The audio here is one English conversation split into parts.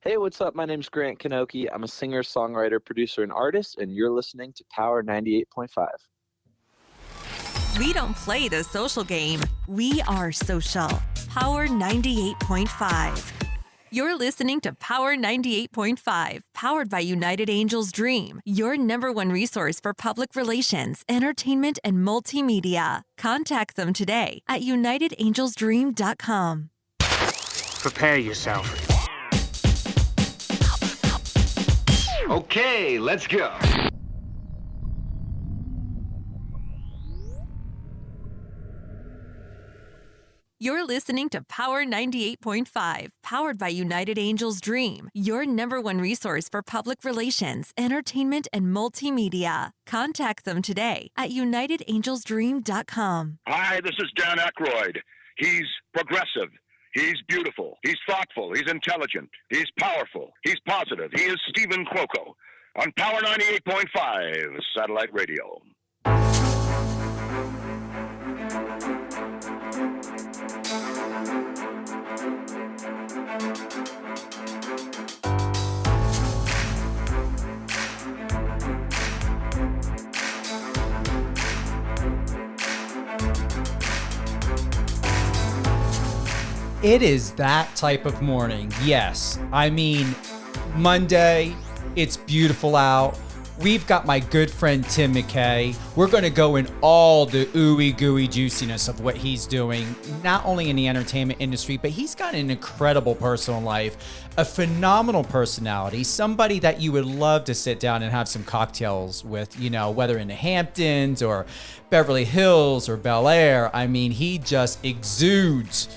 Hey, what's up? My name's Grant Kanoki. I'm a singer, songwriter, producer, and artist, and you're listening to Power 98.5. We don't play the social game. We are social. Power 98.5. You're listening to Power 98.5, powered by United Angels Dream, your number one resource for public relations, entertainment, and multimedia. Contact them today at unitedangelsdream.com. Prepare yourself. Okay, let's go. You're listening to Power 98.5, powered by United Angels Dream, your number one resource for public relations, entertainment, and multimedia. Contact them today at unitedangelsdream.com. Hi, this is Dan Aykroyd. He's progressive. He's beautiful. He's thoughtful. He's intelligent. He's powerful. He's positive. He is Stephen Cuoco on Power 98.5 Satellite Radio. It is that type of morning. Yes. I mean, Monday, it's beautiful out. We've got my good friend Tim MacKay. We're going to go in all the ooey gooey juiciness of what he's doing, not only in the entertainment industry, but he's got an incredible personal life, a phenomenal personality, somebody that you would love to sit down and have some cocktails with, you know, whether in the Hamptons or Beverly Hills or Bel Air. I mean, he just exudes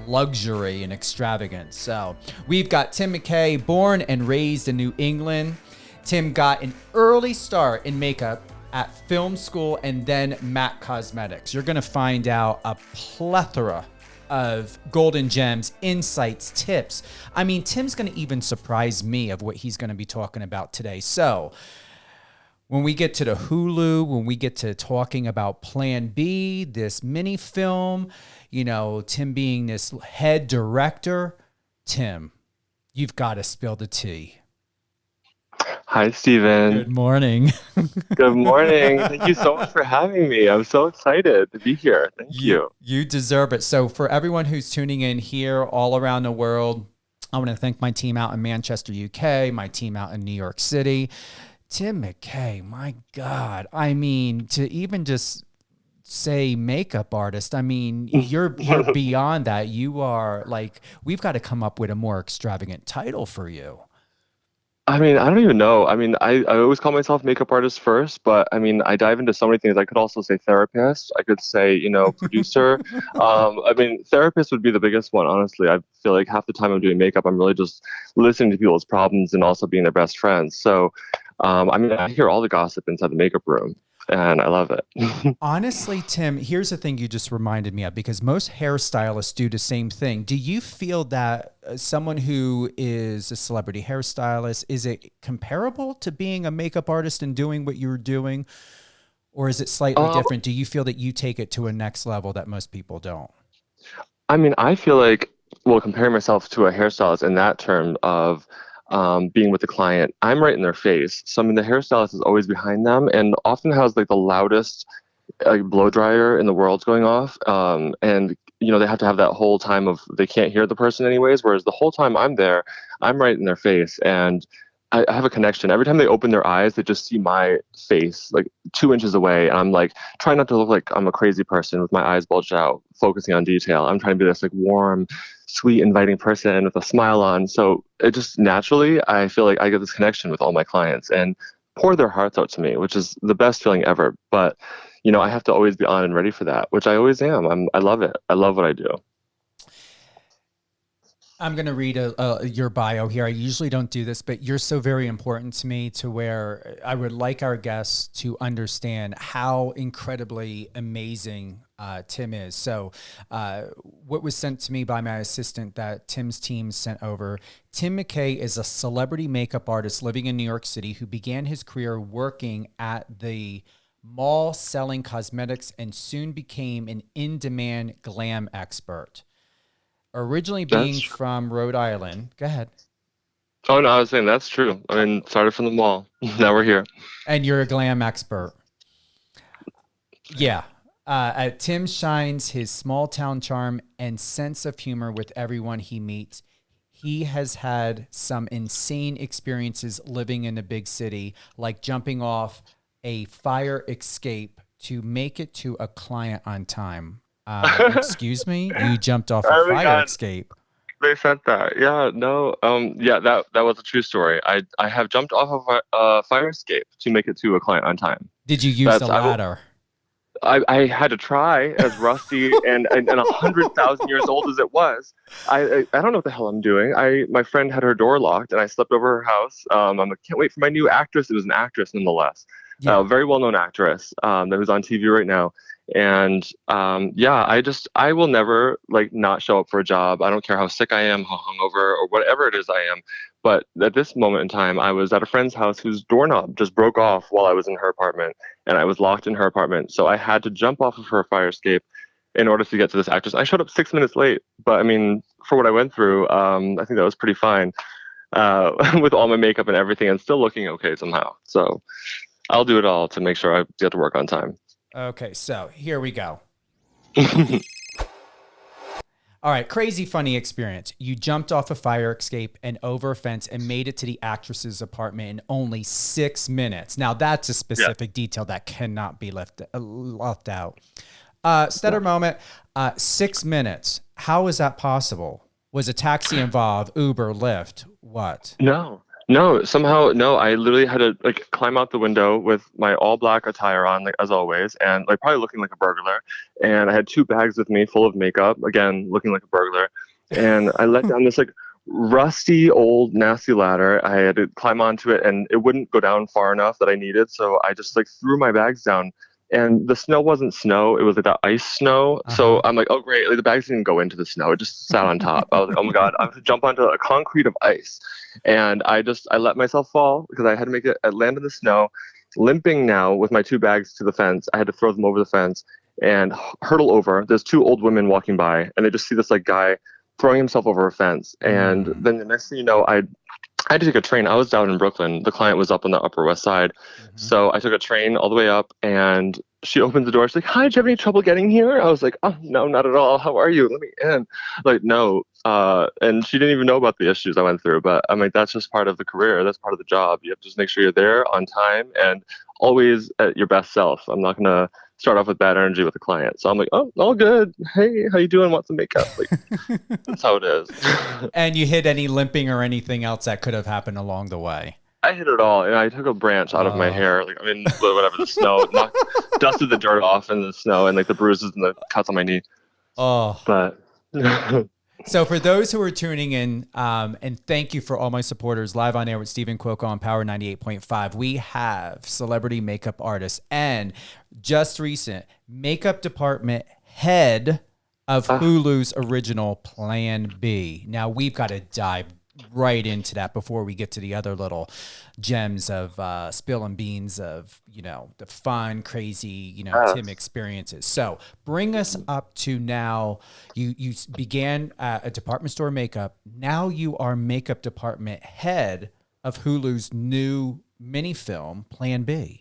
luxury and extravagance. So we've got Tim MacKay, born and raised in New England. Tim got an early start in makeup at film school and then MAC Cosmetics. You're going to find out a plethora of golden gems, insights, tips. I mean, Tim's going to even surprise me of what he's going to be talking about today. So when we get to the Hulu, when we get to talking about Plan B, this mini film, you know, Tim being this head director, Tim, you've got to spill the tea. Hi, Steven. Good morning. Good morning. Thank you so much for having me. I'm so excited to be here. Thank you. You deserve it. So for everyone who's tuning in here all around the world, I want to thank my team out in Manchester, UK, my team out in New York City. Tim MacKay, my God. I mean, to even just say makeup artist, I mean, you're beyond that. You are like, we've got to come up with a more extravagant title for you. I mean, I don't even know. I mean, I always call myself makeup artist first, but I mean, I dive into so many things. I could also say therapist. I could say, you know, producer. I mean, therapist would be the biggest one, honestly. I feel like half the time I'm doing makeup, I'm really just listening to people's problems and also being their best friends. So, I mean, I hear all the gossip inside the makeup room, and I love it. Honestly, Tim, here's the thing you just reminded me of, because most hairstylists do the same thing. Do you feel that someone who is a celebrity hairstylist, is it comparable to being a makeup artist and doing what you're doing? Or is it slightly different? Do you feel that you take it to a next level that most people don't? I mean, I feel like, well, comparing myself to a hairstylist in that term of being with the client, I'm right in their face. So I mean, the hairstylist is always behind them and often has like the loudest blow dryer in the world's going off. And you know, they have to have that whole time of they can't hear the person anyways. Whereas the whole time I'm there, I'm right in their face and I have a connection. Every time they open their eyes, they just see my face like 2 inches away. And I'm like trying not to look like I'm a crazy person with my eyes bulged out, focusing on detail. I'm trying to be this like warm, sweet, inviting person with a smile on. So it just naturally, I feel like I get this connection with all my clients and pour their hearts out to me, which is the best feeling ever. But, you know, I have to always be on and ready for that, which I always am. I love it. I love what I do. I'm going to read your bio here. I usually don't do this, but you're so very important to me to where I would like our guests to understand how incredibly amazing Tim is. So what was sent to me by my assistant that Tim's team sent over, Tim MacKay is a celebrity makeup artist living in New York City who began his career working at the mall selling cosmetics and soon became an in-demand glam expert. Originally being from Rhode Island. Go ahead. Oh no, I was saying that's true. I mean, started from the mall. Now we're here. And you're a glam expert. Yeah. Tim shines his small town charm and sense of humor with everyone he meets. He has had some insane experiences living in a big city, like jumping off a fire escape to make it to a client on time. Excuse me? You jumped off a Oh my fire God. escape. They said that. Yeah, no. Yeah, that was a true story. I have jumped off of a fire escape to make it to a client on time. Did you use the ladder? I had to try, as rusty and 100,000 years old as it was. I don't know what the hell I'm doing. My friend had her door locked, and I slept over her house. I'm like, can't wait for my new actress. It was an actress, nonetheless, very well known actress that was on TV right now. And yeah, I will never like not show up for a job. I don't care how sick I am, how hungover, or whatever it is I am. But at this moment in time, I was at a friend's house whose doorknob just broke off while I was in her apartment, and I was locked in her apartment. So I had to jump off of her fire escape in order to get to this actress. I showed up 6 minutes late, but I mean, for what I went through, I think that was pretty fine with all my makeup and everything, and still looking okay somehow. So I'll do it all to make sure I get to work on time. Okay, so here we go. All right, crazy funny experience. You jumped off a fire escape and over a fence and made it to the actress's apartment in only 6 minutes. Now, that's a specific detail that cannot be left out. Stutter moment, 6 minutes. How is that possible? Was a taxi involved, Uber, Lyft, what? No, somehow, no. I literally had to like climb out the window with my all black attire on, like as always, and like probably looking like a burglar. And I had 2 bags with me full of makeup, again looking like a burglar. And I let down this like rusty old nasty ladder. I had to climb onto it, and it wouldn't go down far enough that I needed. So I just like threw my bags down. And the snow wasn't snow; it was like that ice snow. So I'm like, oh great! Like the bags didn't go into the snow; it just sat on top. I was like, oh my god! I have to jump onto a concrete of ice, and I let myself fall because I had to make it land in the snow. Limping now with my 2 bags to the fence, I had to throw them over the fence and hurdle over. There's 2 old women walking by, and they just see this like guy throwing himself over a fence. And then the next thing you know, I had to take a train. I was down in Brooklyn. The client was up on the Upper West Side. So I took a train all the way up, and she opened the door. She's like, hi, do you have any trouble getting here? I was like, oh, no, not at all. How are you? Let me in. Like, no. And she didn't even know about the issues I went through. But I'm like, that's just part of the career. That's part of the job. You have to just make sure you're there on time and always at your best self. I'm not going to start off with bad energy with a client. So I'm like, oh, all good. Hey, how you doing? Want some makeup? Like, that's how it is. And you hit any limping or anything else that could have happened along the way? I hit it all, and I took a branch out of my hair. Like, I mean, whatever, the snow, dusted the dirt off in the snow, and like the bruises and the cuts on my knee. Oh, but so for those who are tuning in, and thank you for all my supporters, live on air with Stephen Cuoco on Power 98.5. We have celebrity makeup artist and just recent makeup department head of Hulu's original Plan B. Now we've got to dive right into that before we get to the other little gems of spilling beans of, you know, the fun, crazy, you know, Tim experiences. So bring us up to now. You began a department store makeup. Now you are makeup department head of Hulu's new mini film, Plan B.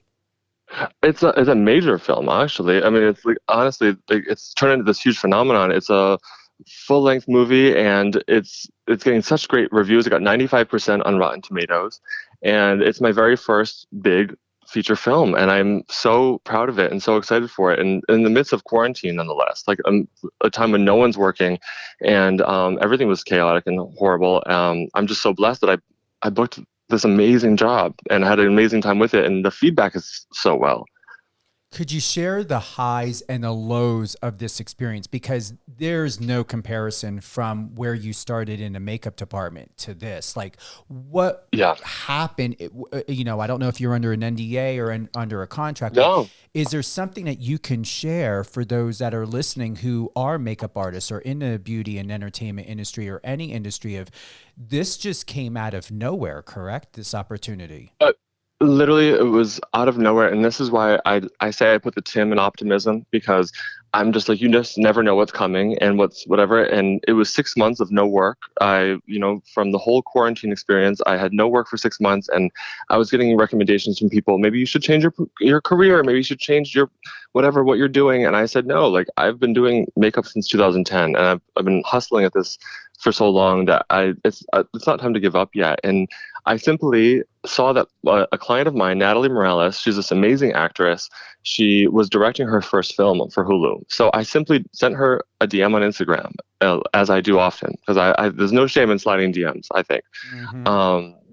It's a major film, actually. I mean, it's like, honestly, like, it's turned into this huge phenomenon. It's a full-length movie, and it's getting such great reviews. It got 95% on Rotten Tomatoes, and it's my very first big feature film, and I'm so proud of it and so excited for it. And in the midst of quarantine, nonetheless, like a time when no one's working, and everything was chaotic and horrible. I'm just so blessed that I booked this amazing job and had an amazing time with it, and the feedback is so well. Could you share the highs and the lows of this experience? Because there's no comparison from where you started in a makeup department to this. Like, what happened? You know, I don't know if you're under an NDA or under a contract. No. Is there something that you can share for those that are listening who are makeup artists or in the beauty and entertainment industry or any industry of this just came out of nowhere, correct? This opportunity? Literally, it was out of nowhere, and this is why I say I put the Tim in optimism, because I'm just like, you just never know what's coming and whatever. And it was 6 months of no work. From the whole quarantine experience, I had no work for 6 months, and I was getting recommendations from people. Maybe you should change your career. Maybe you should change your what you're doing. And I said, no, like I've been doing makeup since 2010, and I've been hustling at this for so long that it's not time to give up yet. And I simply saw that a client of mine, Natalie Morales, she's this amazing actress. She was directing her first film for Hulu. So I simply sent her a DM on Instagram, as I do often, because I there's no shame in sliding DMs, I think.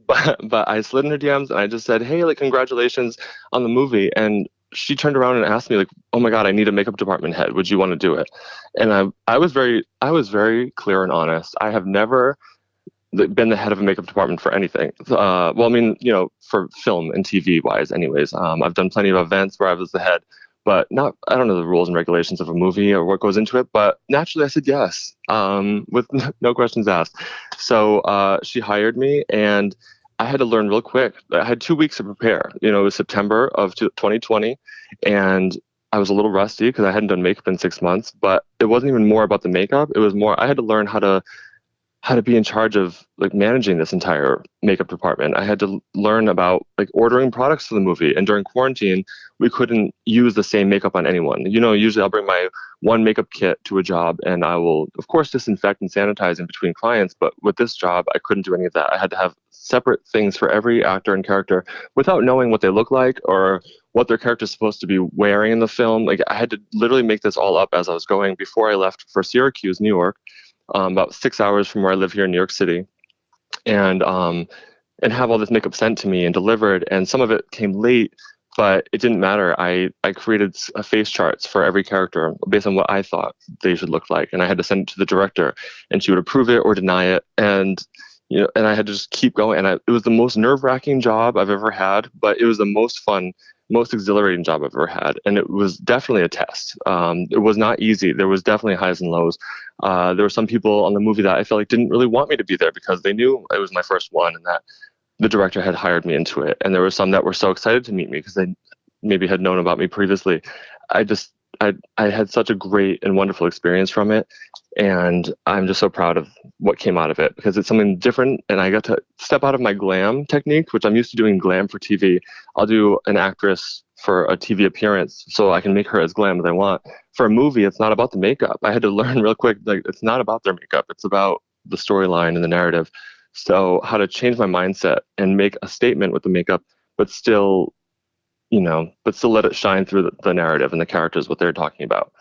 But I slid in her DMs and I just said, hey, like, congratulations on the movie. And she turned around and asked me, like, oh my God, I need a makeup department head. Would you want to do it? And I was very clear and honest. I have never been the head of a makeup department for anything. For film and TV wise anyways. I've done plenty of events where I was the head, but I don't know the rules and regulations of a movie or what goes into it, but naturally I said yes, with no questions asked. So she hired me, and I had to learn real quick. I had 2 weeks to prepare. It was September of 2020, and I was a little rusty because I hadn't done makeup in 6 months, but it wasn't even more about the makeup. It was more, I had to learn how to be in charge of like managing this entire makeup department. I had to learn about like ordering products for the movie. And during quarantine, we couldn't use the same makeup on anyone. Usually I'll bring my one makeup kit to a job, and I will, of course, disinfect and sanitize in between clients. But with this job, I couldn't do any of that. I had to have separate things for every actor and character without knowing what they look like or what their character is supposed to be wearing in the film. Like, I had to literally make this all up as I was going before I left for Syracuse, New York. About 6 hours from where I live here in New York City, and have all this makeup sent to me and delivered. And some of it came late, but it didn't matter. I created face charts for every character based on what I thought they should look like, and I had to send it to the director, and she would approve it or deny it. And and I had to just keep going. And it was the most nerve-wracking job I've ever had, but it was the most fun, most exhilarating job I've ever had. And it was definitely a test. It was not easy. There was definitely highs and lows. There were some people on the movie that I felt like didn't really want me to be there because they knew it was my first one and that the director had hired me into it. And there were some that were so excited to meet me because they maybe had known about me previously. I had such a great and wonderful experience from it. And I'm just so proud of what came out of it because it's something different. And I got to step out of my glam technique, which I'm used to doing glam for TV. I'll do an actress for a TV appearance so I can make her as glam as I want. For a movie, it's not about the makeup. I had to learn real quick, like, it's not about their makeup. It's about the storyline and the narrative. So how to change my mindset and make a statement with the makeup, but still let it shine through the narrative and the characters, what they're talking about.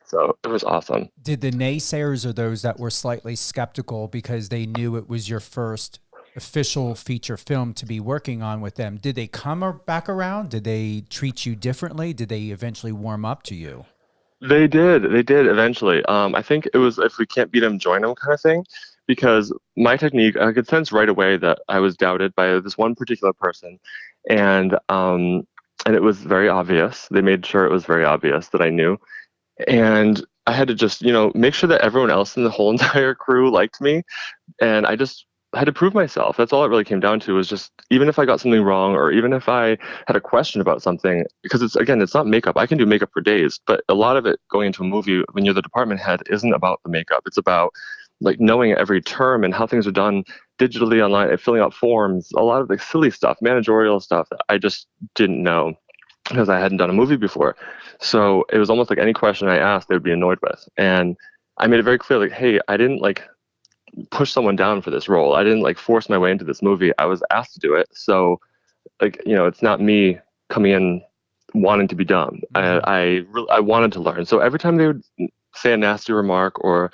So it was awesome. Did the naysayers or those that were slightly skeptical because they knew it was your first official feature film to be working on with them, did they come back around? Did they treat you differently? Did they eventually warm up to you? They did eventually. I think it was if we can't beat them, join them kind of thing, because my technique, I could sense right away that I was doubted by this one particular person. And it was very obvious. They made sure it was very obvious that I knew. And I had to just, make sure that everyone else in the whole entire crew liked me. And I had to prove myself. That's all it really came down to, was just, even if I got something wrong or even if I had a question about something, because it's not makeup. I can do makeup for days, but a lot of it going into a movie when you're the department head isn't about the makeup. It's about like knowing every term and how things are done digitally online, filling out forms, a lot of the silly stuff, managerial stuff that I just didn't know because I hadn't done a movie before. So it was almost like any question I asked, they would be annoyed with. And I made it very clear, like, hey, I didn't like push someone down for this role. I didn't like force my way into this movie. I was asked to do it. So like, it's not me coming in wanting to be dumb. I wanted to learn. So every time they would say a nasty remark or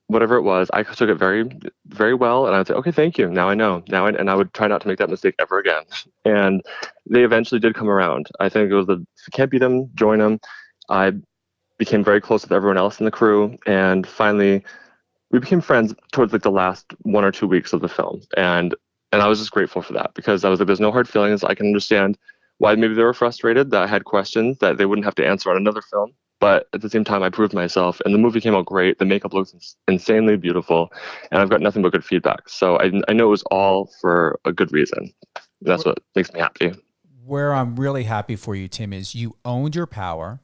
whatever it was, I took it very, very well. And I would say, okay, thank you. Now I know. And I would try not to make that mistake ever again. And they eventually did come around. I think it was if you can't beat them, join them. I became very close with everyone else in the crew. And finally, we became friends towards like the last 1 or 2 weeks of the film. And I was just grateful for that because I was like, there's no hard feelings. I can understand why maybe they were frustrated that I had questions that they wouldn't have to answer on another film. But at the same time, I proved myself, and the movie came out great. The makeup looks insanely beautiful, and I've got nothing but good feedback. So I know it was all for a good reason. That's what makes me happy. Where I'm really happy for you, Tim, is you owned your power.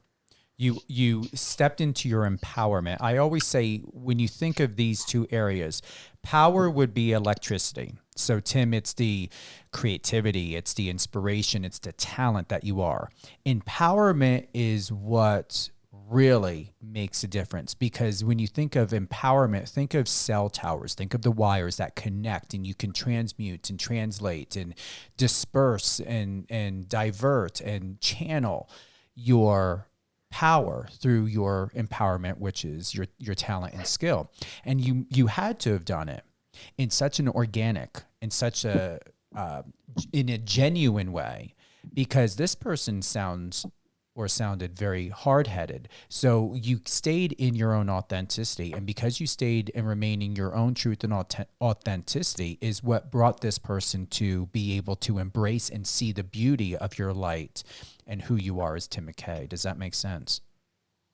You stepped into your empowerment. I always say when you think of these two areas, power would be electricity. So Tim, it's the creativity, it's the inspiration, it's the talent that you are. Empowerment is what really makes a difference, because when you think of empowerment, think of cell towers, think of the wires that connect, and you can transmute and translate and disperse and divert and channel your power through your empowerment, which is your talent and skill. And you had to have done it in such an organic, in such a in a genuine way, because this person sounded very hard-headed. So you stayed in your own authenticity, and because you stayed in remaining your own truth and authenticity is what brought this person to be able to embrace and see the beauty of your light and who you are as Tim MacKay. Does that make sense?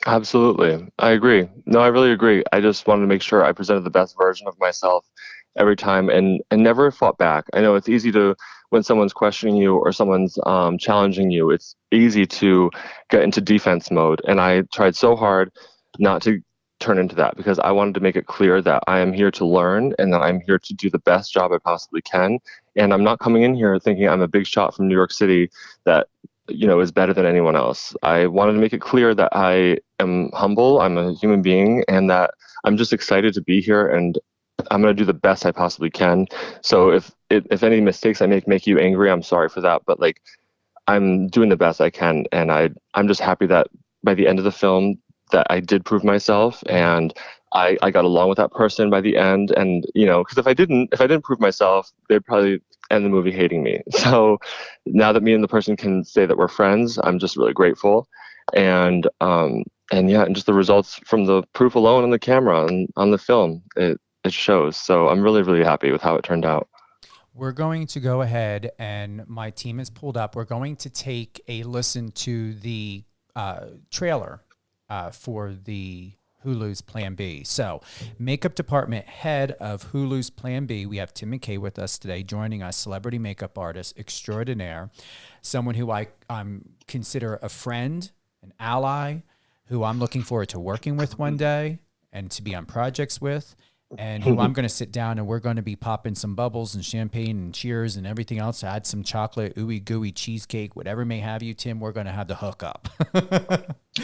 Absolutely. I agree. No, I really agree. I just wanted to make sure I presented the best version of myself every time and never fought back. I know it's easy to, when someone's questioning you or someone's challenging you, it's easy to get into defense mode. And I tried so hard not to turn into that, because I wanted to make it clear that I am here to learn and that I'm here to do the best job I possibly can. And I'm not coming in here thinking I'm a big shot from New York City that is better than anyone else. I wanted to make it clear that I am humble, I'm a human being, and that I'm just excited to be here, and I'm going to do the best I possibly can. So if any mistakes I make you angry, I'm sorry for that, but like, I'm doing the best I can, and I'm just happy that by the end of the film that I did prove myself, and I got along with that person by the end. And because if I didn't prove myself, they'd probably end the movie hating me. So now that me and the person can say that we're friends, I'm just really grateful. And yeah, and just the results from the proof alone on the camera and on the film, it shows. So I'm really, really happy with how it turned out. We're going to go ahead, and my team is pulled up. We're going to take a listen to the trailer for the Hulu's Plan B. So, makeup department head of Hulu's Plan B, we have Tim MacKay with us today, joining us, celebrity makeup artist extraordinaire, someone who I consider a friend, an ally, who I'm looking forward to working with one day and to be on projects with, and who I'm going to sit down and we're going to be popping some bubbles and champagne and cheers and everything else. Add some chocolate, ooey gooey cheesecake, whatever may have you, Tim. We're going to have the hookup.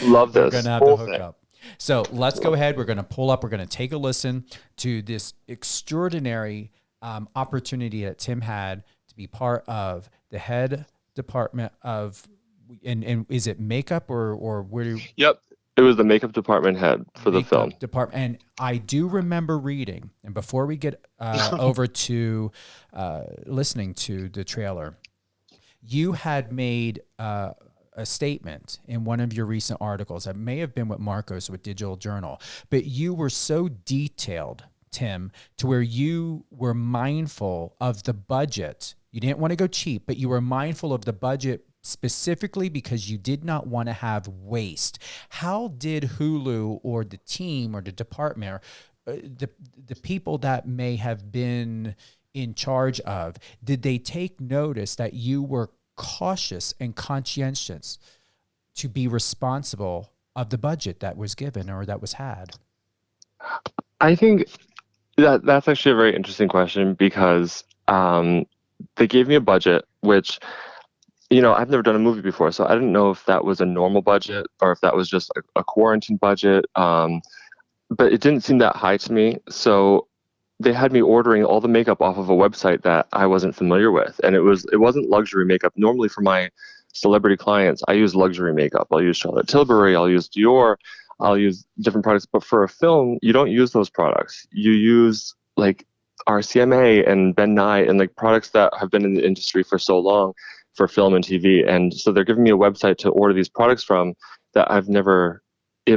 Love this. We're going to have the hookup. So let's go ahead. We're going to pull up. We're going to take a listen to this extraordinary opportunity that Tim had to be part of the head department of, and is it makeup or where do? Yep. It was the makeup department head for the film. Department. And I do remember reading, and before we get over to listening to the trailer, you had made a statement in one of your recent articles that may have been with Marcos with Digital Journal, but you were so detailed, Tim, to where you were mindful of the budget. You didn't want to go cheap, but you were mindful of the budget specifically because you did not want to have waste. How did Hulu or the team or the department, the people that may have been in charge of, did they take notice that you were cautious and conscientious to be responsible of the budget that was given or that was had? I think that's actually a very interesting question, because they gave me a budget, which I've never done a movie before, so I didn't know if that was a normal budget or if that was just a quarantine budget. But it didn't seem that high to me. So they had me ordering all the makeup off of a website that I wasn't familiar with. And it wasn't luxury makeup. Normally for my celebrity clients, I use luxury makeup. I'll use Charlotte Tilbury, I'll use Dior, I'll use different products. But for a film, you don't use those products. You use like RCMA and Ben Nye and like products that have been in the industry for so long for film and TV. And so they're giving me a website to order these products from that I've never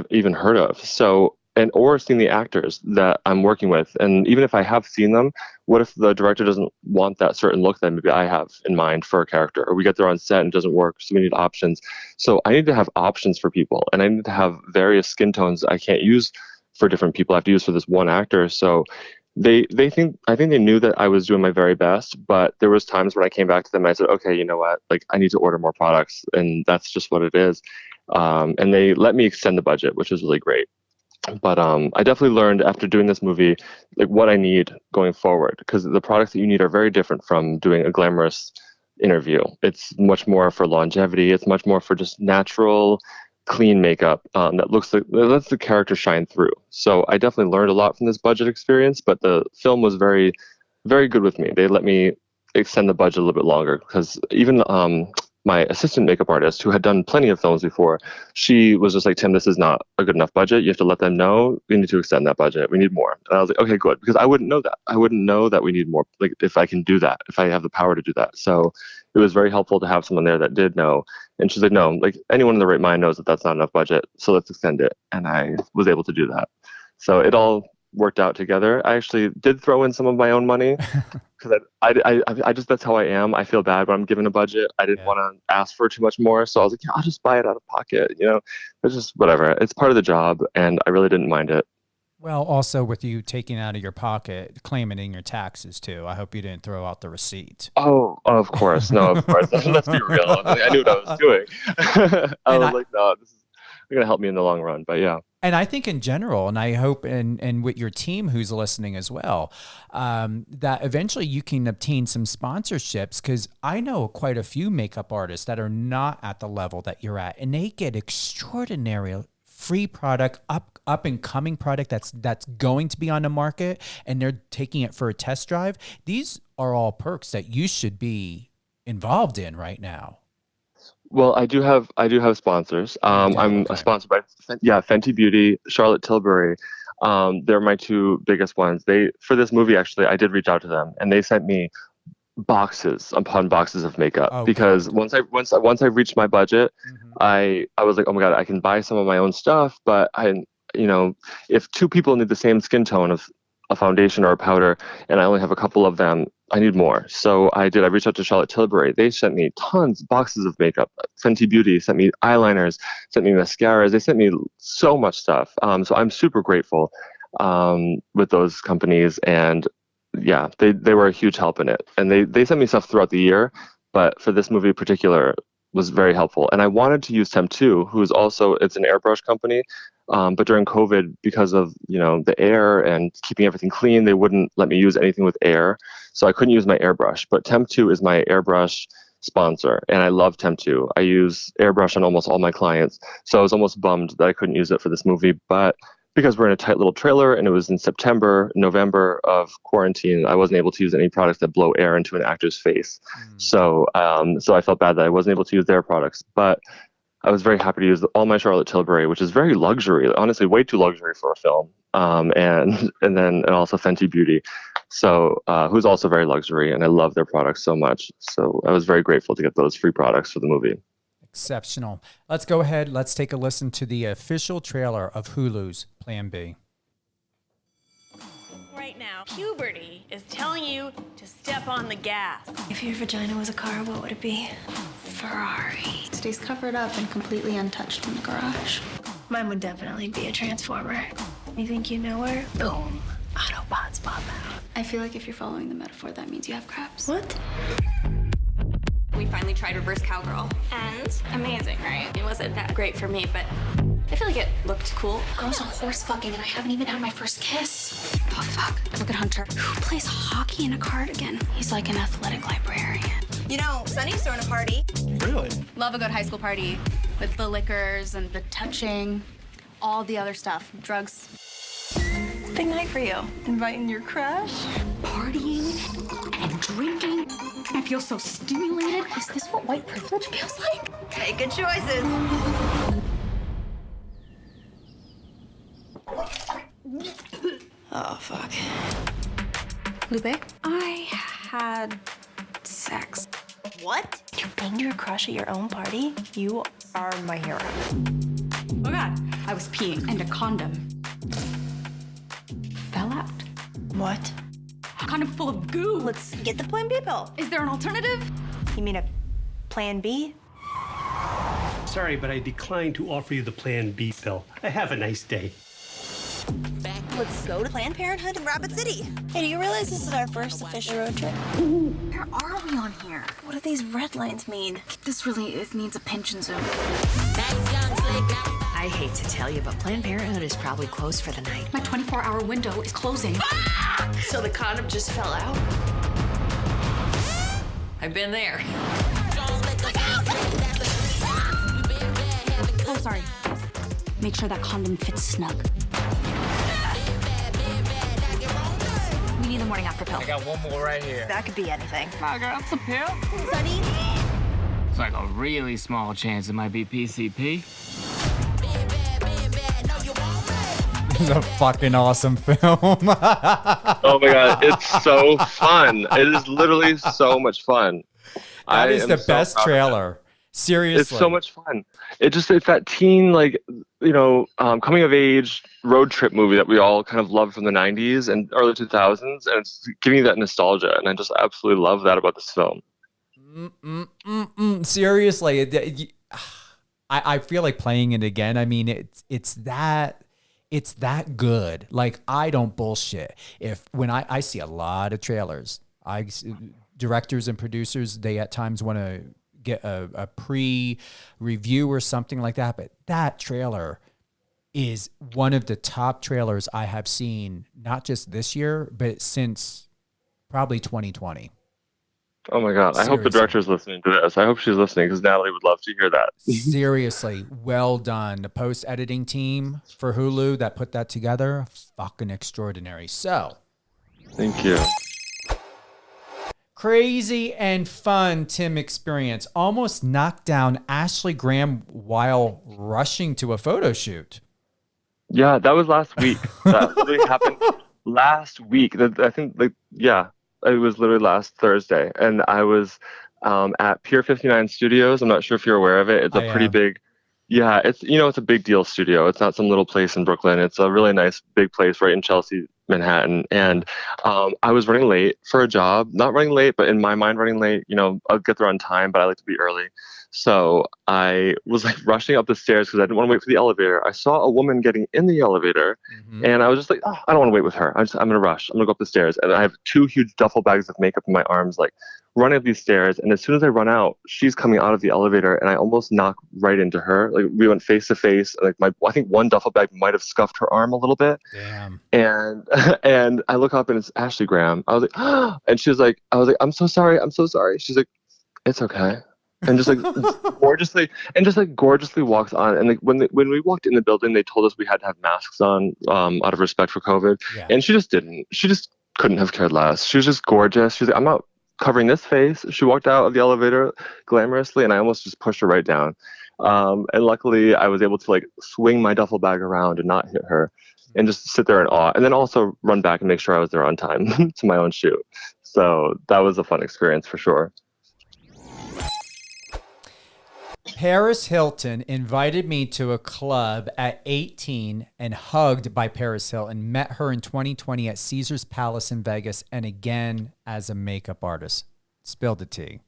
even heard of. So, or seen the actors that I'm working with. And even if I have seen them, what if the director doesn't want that certain look that maybe I have in mind for a character, or we get there on set and it doesn't work, so we need options. So I need to have options for people, and I need to have various skin tones I can't use for different people. I have to use for this one actor. So I think they knew that I was doing my very best, but there was times when I came back to them and I said, okay, you know what, like I need to order more products, and that's just what it is. And they let me extend the budget, which was really great. But I definitely learned after doing this movie, like what I need going forward, because the products that you need are very different from doing a glamorous interview. It's much more for longevity. It's much more for just natural, clean makeup that lets the character shine through. So I definitely learned a lot from this budget experience, but the film was very, very good with me. They let me extend the budget a little bit longer, because even my assistant makeup artist, who had done plenty of films before, she was just like, Tim, this is not a good enough budget. You have to let them know we need to extend that budget. We need more. And I was like, okay, good. Because I wouldn't know that. I wouldn't know that we need more, like if I can do that, if I have the power to do that. So it was very helpful to have someone there that did know. And she's like, no, like anyone in the right mind knows that that's not enough budget. So let's extend it. And I was able to do that. So it all worked out together. I actually did throw in some of my own money, because I just, that's how I am. I feel bad when I'm given a budget. I didn't want to ask for too much more. So I was like, yeah, I'll just buy it out of pocket. It's just whatever. It's part of the job. And I really didn't mind it. Well, also with you taking out of your pocket, claiming in your taxes too. I hope you didn't throw out the receipt. Oh, of course. No, of course. Let's be real. I knew what I was doing. I was like, no, this is going to help me in the long run. But yeah. And I think in general, and I hope and with your team who's listening as well, that eventually you can obtain some sponsorships, because I know quite a few makeup artists that are not at the level that you're at, and they get extraordinary free product, up and coming product that's going to be on the market, and they're taking it for a test drive. These are all perks that you should be involved in right now. Well, I do have sponsors. I'm sponsored by Fenty Beauty, Charlotte Tilbury. They're my two biggest ones. For this movie, actually, I did reach out to them, and they sent me boxes upon boxes of makeup, because once I reached my budget, I was like, oh my God, I can buy some of my own stuff, but if two people need the same skin tone of a foundation or a powder, and I only have a couple of them, I need more. So I reached out to Charlotte Tilbury. They sent me boxes of makeup. Fenty Beauty sent me eyeliners, sent me mascaras. They sent me so much stuff. So I'm super grateful with those companies. And yeah, they were a huge help in it. And they sent me stuff throughout the year, but for this movie in particular, was very helpful. And I wanted to use Temp 2, who's also, it's an airbrush company. But during COVID, because of, the air and keeping everything clean, they wouldn't let me use anything with air. So I couldn't use my airbrush. But Temp 2 is my airbrush sponsor. And I love Temp 2. I use airbrush on almost all my clients. So I was almost bummed that I couldn't use it for this movie. But because we're in a tight little trailer and it was in November of quarantine, I wasn't able to use any products that blow air into an actor's face. So I felt bad that I wasn't able to use their products. But I was very happy to use all my Charlotte Tilbury, which is very luxury, honestly, way too luxury for a film. And also Fenty Beauty, so who's also very luxury, and I love their products so much. So I was very grateful to get those free products for the movie. Exceptional. Let's go ahead. Let's take a listen to the official trailer of Hulu's Plan B. Right now, puberty is telling you to step on the gas. If your vagina was a car, what would it be? Ferrari. It stays covered up and completely untouched in the garage. Mine would definitely be a transformer. You think you know her? Boom. Autobots pop out. I feel like if you're following the metaphor, that means you have craps. What? We finally tried reverse cowgirl. And amazing, right? It wasn't that great for me, but I feel like it looked cool. Girls are horse fucking, and I haven't even had my first kiss. Oh, fuck. Look at Hunter. Who plays hockey in a cardigan? He's like an athletic librarian. You know, Sunny's throwing a party. Really? Love a good high school party with the liquors and the touching, all the other stuff, drugs. It's a big night for you. Inviting your crush? Partying and drinking. I feel so stimulated. Is this what white privilege feels like? Hey, good choices. Oh, fuck. Lupe? I had sex. What? You banged your crush at your own party? You are my hero. Oh, God. I was peeing and a condom fell out. What? A condom full of goo. Let's get the Plan B pill. Is there an alternative? You mean a Plan B? Sorry, but I decline to offer you the Plan B pill. Have a nice day. Let's go to Planned Parenthood in Rapid City. Hey, do you realize this is our first official road trip? Where are we on here? What do these red lines mean? This really needs a pension zone. I hate to tell you, but Planned Parenthood is probably closed for the night. My 24-hour window is closing. So the condom just fell out? I've been there. Oh, sorry. Make sure that condom fits snug. We need the morning after pill. I got one more right here. That could be anything. I got some pill. Sunny? It's like a really small chance it might be PCP. This is a fucking awesome film. Oh my god, it's so fun. It is literally so much fun. That is the best trailer. Seriously. It's so much fun. It's that teen, coming of age road trip movie that we all kind of loved from the 90s and early 2000s. And it's giving you that nostalgia. And I just absolutely love that about this film. Seriously. I feel like playing it again. I mean, it's that good. Like, I don't bullshit. When I see a lot of trailers, directors and producers, they at times want to get a pre-review or something like that. But that trailer is one of the top trailers I have seen, not just this year, but since probably 2020. Oh my God. Seriously. I hope the director's listening to this. I hope she's listening because Natalie would love to hear that. Seriously, well done. The post-editing team for Hulu that put that together, fucking extraordinary. So, thank you. Crazy and fun Tim experience. Almost knocked down Ashley Graham while rushing to a photo shoot. Yeah, that was last week. That literally happened last week. I think, it was literally last Thursday. And I was at Pier 59 Studios. I'm not sure if you're aware of it. It's a pretty big, it's a big deal studio. It's not some little place in Brooklyn. It's a really nice big place right in Chelsea, Manhattan. And I was running late for a job. Not running late, but in my mind running late. I'll get there on time, but I like to be early. So I was rushing up the stairs because I didn't want to wait for the elevator. I saw a woman getting in the elevator, and I was just like, oh, I don't want to wait with her. I'm going to rush. I'm going to go up the stairs. And I have 2 huge duffel bags of makeup in my arms, running up these stairs. And as soon as I run out, she's coming out of the elevator, and I almost knock right into her. We went face to face. I think one duffel bag might have scuffed her arm a little bit. Damn. And I look up, and it's Ashley Graham. I was like, oh, and she was like, I'm so sorry. I'm so sorry. She's like, it's okay. And just gorgeously walks on. And when we walked in the building, they told us we had to have masks on out of respect for COVID. Yeah. And she just didn't. She just couldn't have cared less. She was just gorgeous. She's like, I'm not covering this face. She walked out of the elevator glamorously, and I almost just pushed her right down. And luckily, I was able to swing my duffel bag around and not hit her, and just sit there in awe, and then also run back and make sure I was there on time to my own shoot. So that was a fun experience for sure. Paris Hilton invited me to a club at 18 and hugged by Paris Hilton. Met her in 2020 at Caesar's Palace in Vegas, and again as a makeup artist. Spill the tea.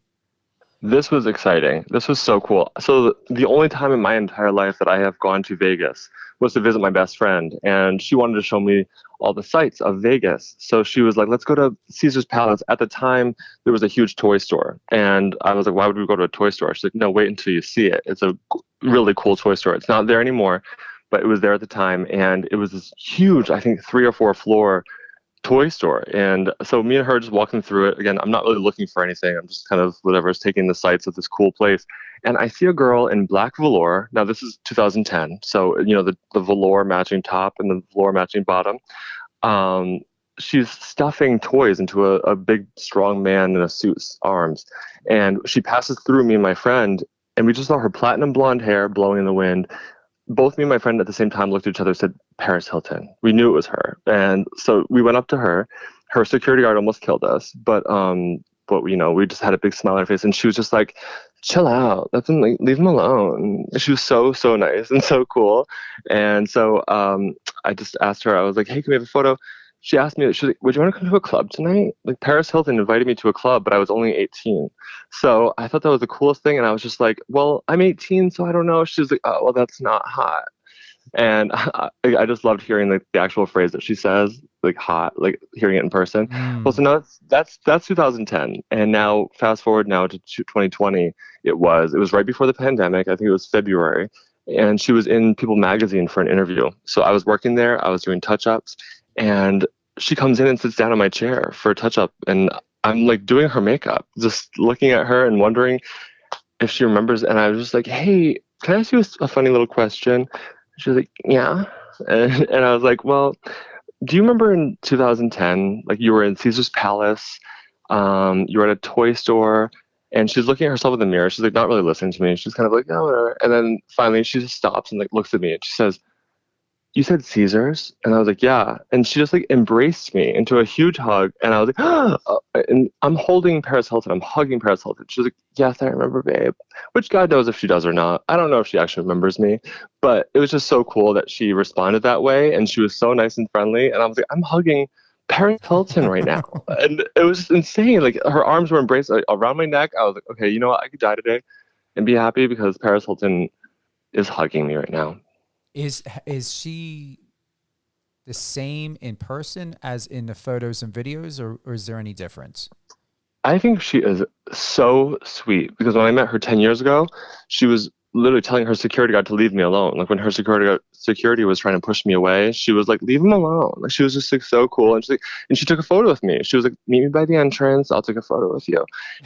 This was exciting. This was so cool. So the only time in my entire life that I have gone to Vegas was to visit my best friend, and she wanted to show me all the sights of Vegas. So she was like, let's go to Caesar's Palace. At the time, there was a huge toy store, and I was like, why would we go to a toy store? She's like, no, wait until you see it. It's a really cool toy store. It's not there anymore, but it was there at the time, and it was this huge, I think 3 or 4 floor toy store. And so me and her just walking through it. Again, I'm not really looking for anything. I'm just kind of whatever's taking the sights of this cool place. And I see a girl in black velour. Now this is 2010. So, the velour matching top and the velour matching bottom. She's stuffing toys into a big, strong man in a suit's arms. And she passes through me and my friend, and we just saw her platinum blonde hair blowing in the wind. Both me and my friend at the same time looked at each other and said, Paris Hilton. We knew it was her. And so we went up to her. Her security guard almost killed us. But we just had a big smile on her face. And she was just like, chill out. Leave him alone. She was so, so nice and so cool. And so I just asked her, I was like, hey, can we have a photo? She asked me, she's like, would you want to come to a club tonight? Paris Hilton invited me to a club, but I was only 18. So I thought that was the coolest thing. And I was just like, well, I'm 18, so I don't know. She was like, oh, well, that's not hot. And I just loved hearing like the actual phrase that she says, like hot, like hearing it in person. Well, so now that's 2010, and now fast forward now to 2020. It was right before the pandemic. I think it was February, and she was in People Magazine for an interview. So I was working there. I was doing touch-ups, and she comes in and sits down in my chair for a touch-up, and I'm like doing her makeup, just looking at her and wondering if she remembers. And I was just like, "Hey, can I ask you a funny little question?" She was like, "Yeah," and I was like, "Well, do you remember in 2010, like you were in Caesar's Palace, you were at a toy store?" And she's looking at herself in the mirror. She's like not really listening to me. She's kind of like, "Oh, whatever." And then finally she just stops and like looks at me and she says, "You said Caesar's?" And I was like, "Yeah." And she just like embraced me into a huge hug. And I was like, "Oh," and I'm holding Paris Hilton. I'm hugging Paris Hilton. She's like, "Yes, I remember, babe." Which God knows if she does or not. I don't know if she actually remembers me, but it was just so cool that she responded that way. And she was so nice and friendly. And I was like, I'm hugging Paris Hilton right now. And it was just insane. Like her arms were embraced around my neck. I was like, okay, you know what? I could die today and be happy because Paris Hilton is hugging me right now. Is she the same in person as in the photos and videos, or is there any difference? I think she is so sweet because when I met her 10 years ago, she was literally telling her security guard to leave me alone. Like when her security was trying to push me away, she was like, "Leave him alone." Like she was just like so cool. And she took a photo with me. She was like, "Meet me by the entrance. I'll take a photo with you."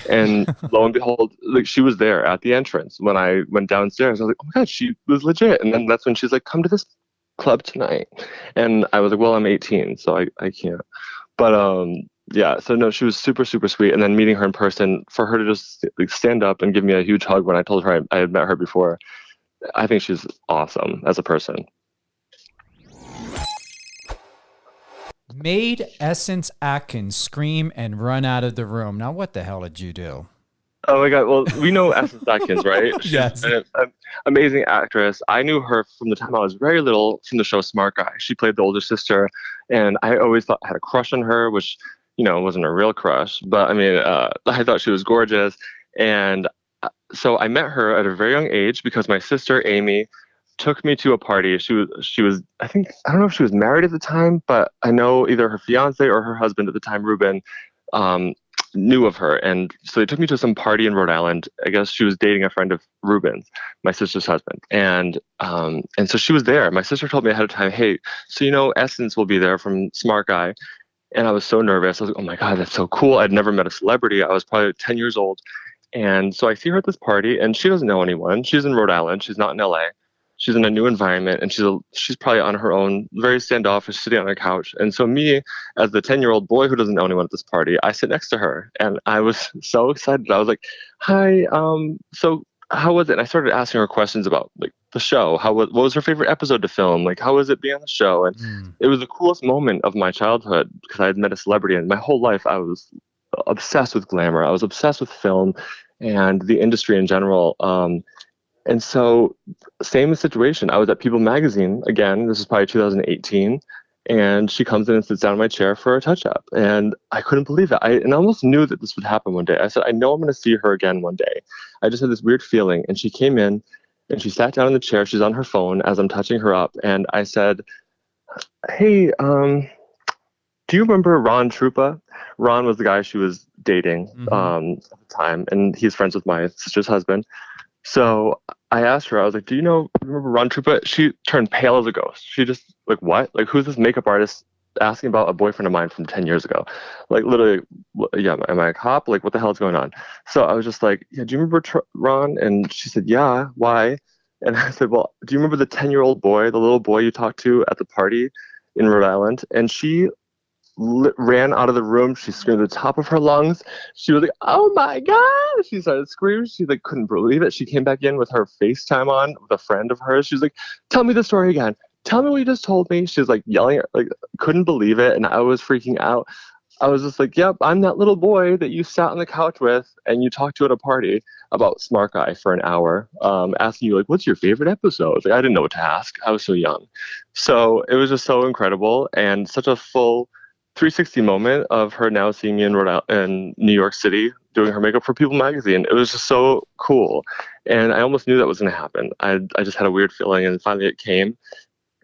And lo and behold, like she was there at the entrance. When I went downstairs, I was like, "Oh my God, she was legit." And then that's when she's like, "Come to this club tonight." And I was like, "Well, I'm 18, so I can't." But yeah, so no, she was super, super sweet. And then meeting her in person, for her to just like stand up and give me a huge hug when I told her I had met her before, I think she's awesome as a person. Made Essence Atkins scream and run out of the room. Now, what the hell did you do? Oh my God. Well, we know Essence Atkins, right? She's Yes. an amazing actress. I knew her from the time I was very little from the show Smart Guy. She played the older sister, and I always thought I had a crush on her, which, you know, wasn't a real crush, but I mean, I thought she was gorgeous. And so I met her at a very young age because my sister Amy took me to a party. She was I think, I don't know if she was married at the time, but I know either her fiance or her husband at the time, Ruben, knew of her. And so they took me to some party in Rhode Island. I guess she was dating a friend of Ruben's, my sister's husband. And so she was there. My sister told me ahead of time, "Hey, so you know Essence will be there from Smart Guy." And I was so nervous. I was like, "Oh my God, that's so cool." I'd never met a celebrity. I was probably 10 years old. And so I see her at this party and she doesn't know anyone. She's in Rhode Island. She's not in LA. She's in a new environment and she's probably on her own, very standoffish, sitting on a couch. And so me, as the 10-year-old boy who doesn't know anyone at this party, I sit next to her and I was so excited. I was like, "Hi, so how was it?" And I started asking her questions about like the show. What was her favorite episode to film? Like, how was it being on the show? And it was the coolest moment of my childhood because I had met a celebrity, and my whole life I was obsessed with glamour. I was obsessed with film and the industry in general. And so same situation. I was at People Magazine again. This is probably 2018. And she comes in and sits down in my chair for a touch-up. And I couldn't believe it. I almost knew that this would happen one day. I said, I know I'm going to see her again one day. I just had this weird feeling. And she came in and she sat down in the chair. She's on her phone as I'm touching her up. And I said, "Hey, do you remember Ron Trupa?" Ron was the guy she was dating at the time. And he's friends with my sister's husband. So I asked her, I was like, "Do you remember Ron Trupa?" She turned pale as a ghost. She just like, "What? Like, who's this makeup artist asking about a boyfriend of mine from 10 years ago?" Like literally, "Yeah, am I a cop? Like, what the hell is going on?" So I was just like, "Yeah, do you remember Ron?" And she said, "Yeah, why?" And I said, "Well, do you remember the 10-year-old boy, the little boy you talked to at the party in Rhode Island?" And she ran out of the room. She screamed at the top of her lungs. She was like, "Oh my God." She started screaming. She like couldn't believe it. She came back in with her FaceTime on with a friend of hers. She was like, "Tell me the story again. Tell me what you just told me." She was like yelling, like couldn't believe it. And I was freaking out. I was just like, "Yep, I'm that little boy that you sat on the couch with and you talked to at a party about Smart Guy for an hour, asking you like, what's your favorite episode?" Like I didn't know what to ask. I was so young. So it was just so incredible and such a full 360 moment of her now seeing me in New York City doing her makeup for People Magazine. It was just so cool. And I almost knew that was going to happen. I just had a weird feeling, and finally it came.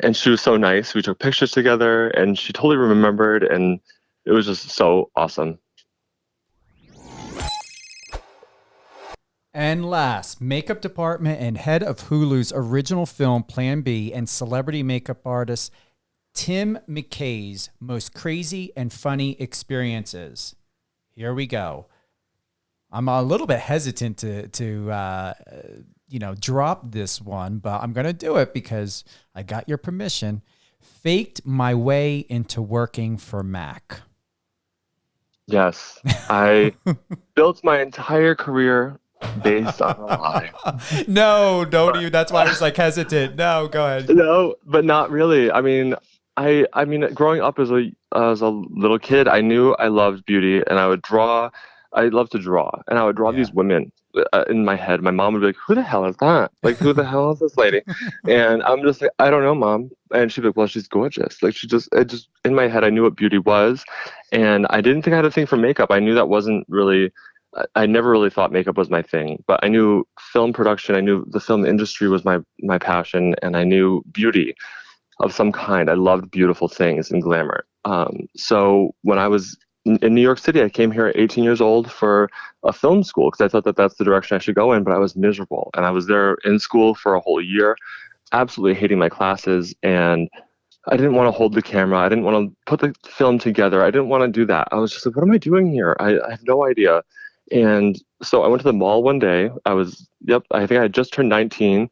and she was so nice. We took pictures together, and she totally remembered, and it was just so awesome. And last, makeup department and head of Hulu's original film Plan B and celebrity makeup artist Tim MacKay's most crazy and funny experiences. Here we go. I'm a little bit hesitant to drop this one, but I'm going to do it because I got your permission. Faked my way into working for Mac. Yes, I built my entire career based on a lie. No, don't you? That's why I was like hesitant. No, go ahead. No, but not really. I mean, growing up as a little kid, I knew I loved beauty, and I would draw. I love to draw, and I would draw these women in my head. My mom would be like, "Who the hell is that? Like, who the hell is this lady?" And I'm just like, "I don't know, Mom." And she'd be like, "Well, she's gorgeous." Like, it just in my head, I knew what beauty was, and I didn't think I had a thing for makeup. I knew that wasn't really. I never really thought makeup was my thing, but I knew film production. I knew the film industry was my passion, and I knew beauty of some kind. I loved beautiful things and glamour. So when I was in New York City, I came here at 18 years old for a film school because I thought that that's the direction I should go in, but I was miserable. And I was there in school for a whole year, absolutely hating my classes. And I didn't want to hold the camera. I didn't want to put the film together. I didn't want to do that. I was just like, what am I doing here? I have no idea. And so I went to the mall one day. I think I had just turned 19.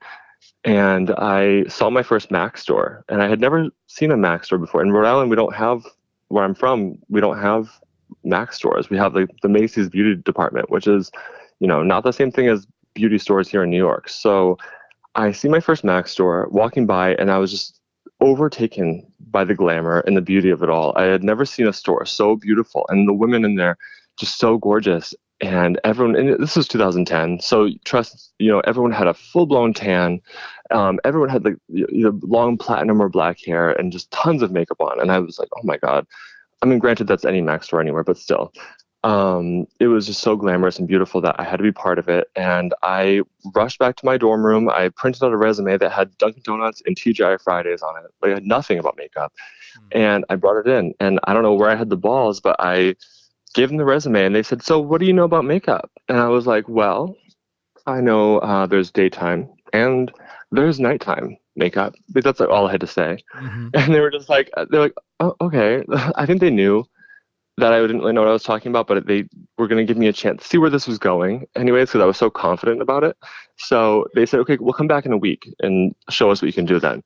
And I saw my first MAC store, and I had never seen a MAC store before. In Rhode Island, where I'm from, we don't have MAC stores. We have the Macy's beauty department, which is, not the same thing as beauty stores here in New York. So I see my first MAC store walking by, and I was just overtaken by the glamour and the beauty of it all. I had never seen a store so beautiful, and the women in there just so gorgeous. And everyone, and this was 2010, so everyone had a full-blown tan. Everyone had long platinum or black hair and just tons of makeup on. And I was like, oh my God. I mean, granted, that's any MAC store anywhere, but still. It was just so glamorous and beautiful that I had to be part of it. And I rushed back to my dorm room. I printed out a resume that had Dunkin' Donuts and TGI Fridays on it. It had nothing about makeup. And I brought it in. And I don't know where I had the balls, but I gave them the resume, and they said, "So what do you know about makeup?" And I was like, "Well, I know there's daytime and there's nighttime makeup." But that's all I had to say. Mm-hmm. And they were just like, "Oh, okay." I think they knew that I didn't really know what I was talking about, but they were going to give me a chance to see where this was going anyways, because I was so confident about it. So they said, "Okay, we'll come back in a week and show us what you can do then."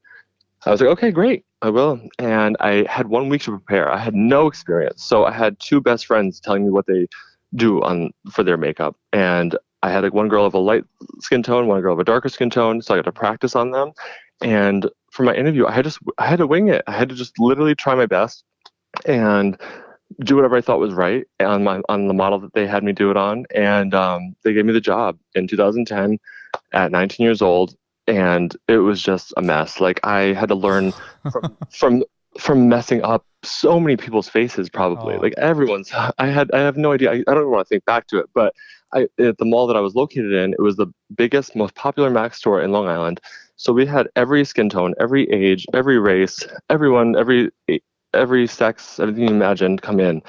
I was like, "Okay, great, I will." And I had 1 week to prepare. I had no experience. So I had two best friends telling me what they do for their makeup. And I had one girl of a light skin tone, one girl of a darker skin tone. So I got to practice on them. And for my interview, I had to wing it. I had to just literally try my best and do whatever I thought was right on the model that they had me do it on. And they gave me the job in 2010 at 19 years old. And it was just a mess. I had to learn from messing up so many people's faces, probably. Everyone's. I have no idea. I don't even want to think back to it. But at the mall that I was located in, it was the biggest, most popular MAC store in Long Island. So we had every skin tone, every age, every race, everyone, every sex, everything you imagined come in.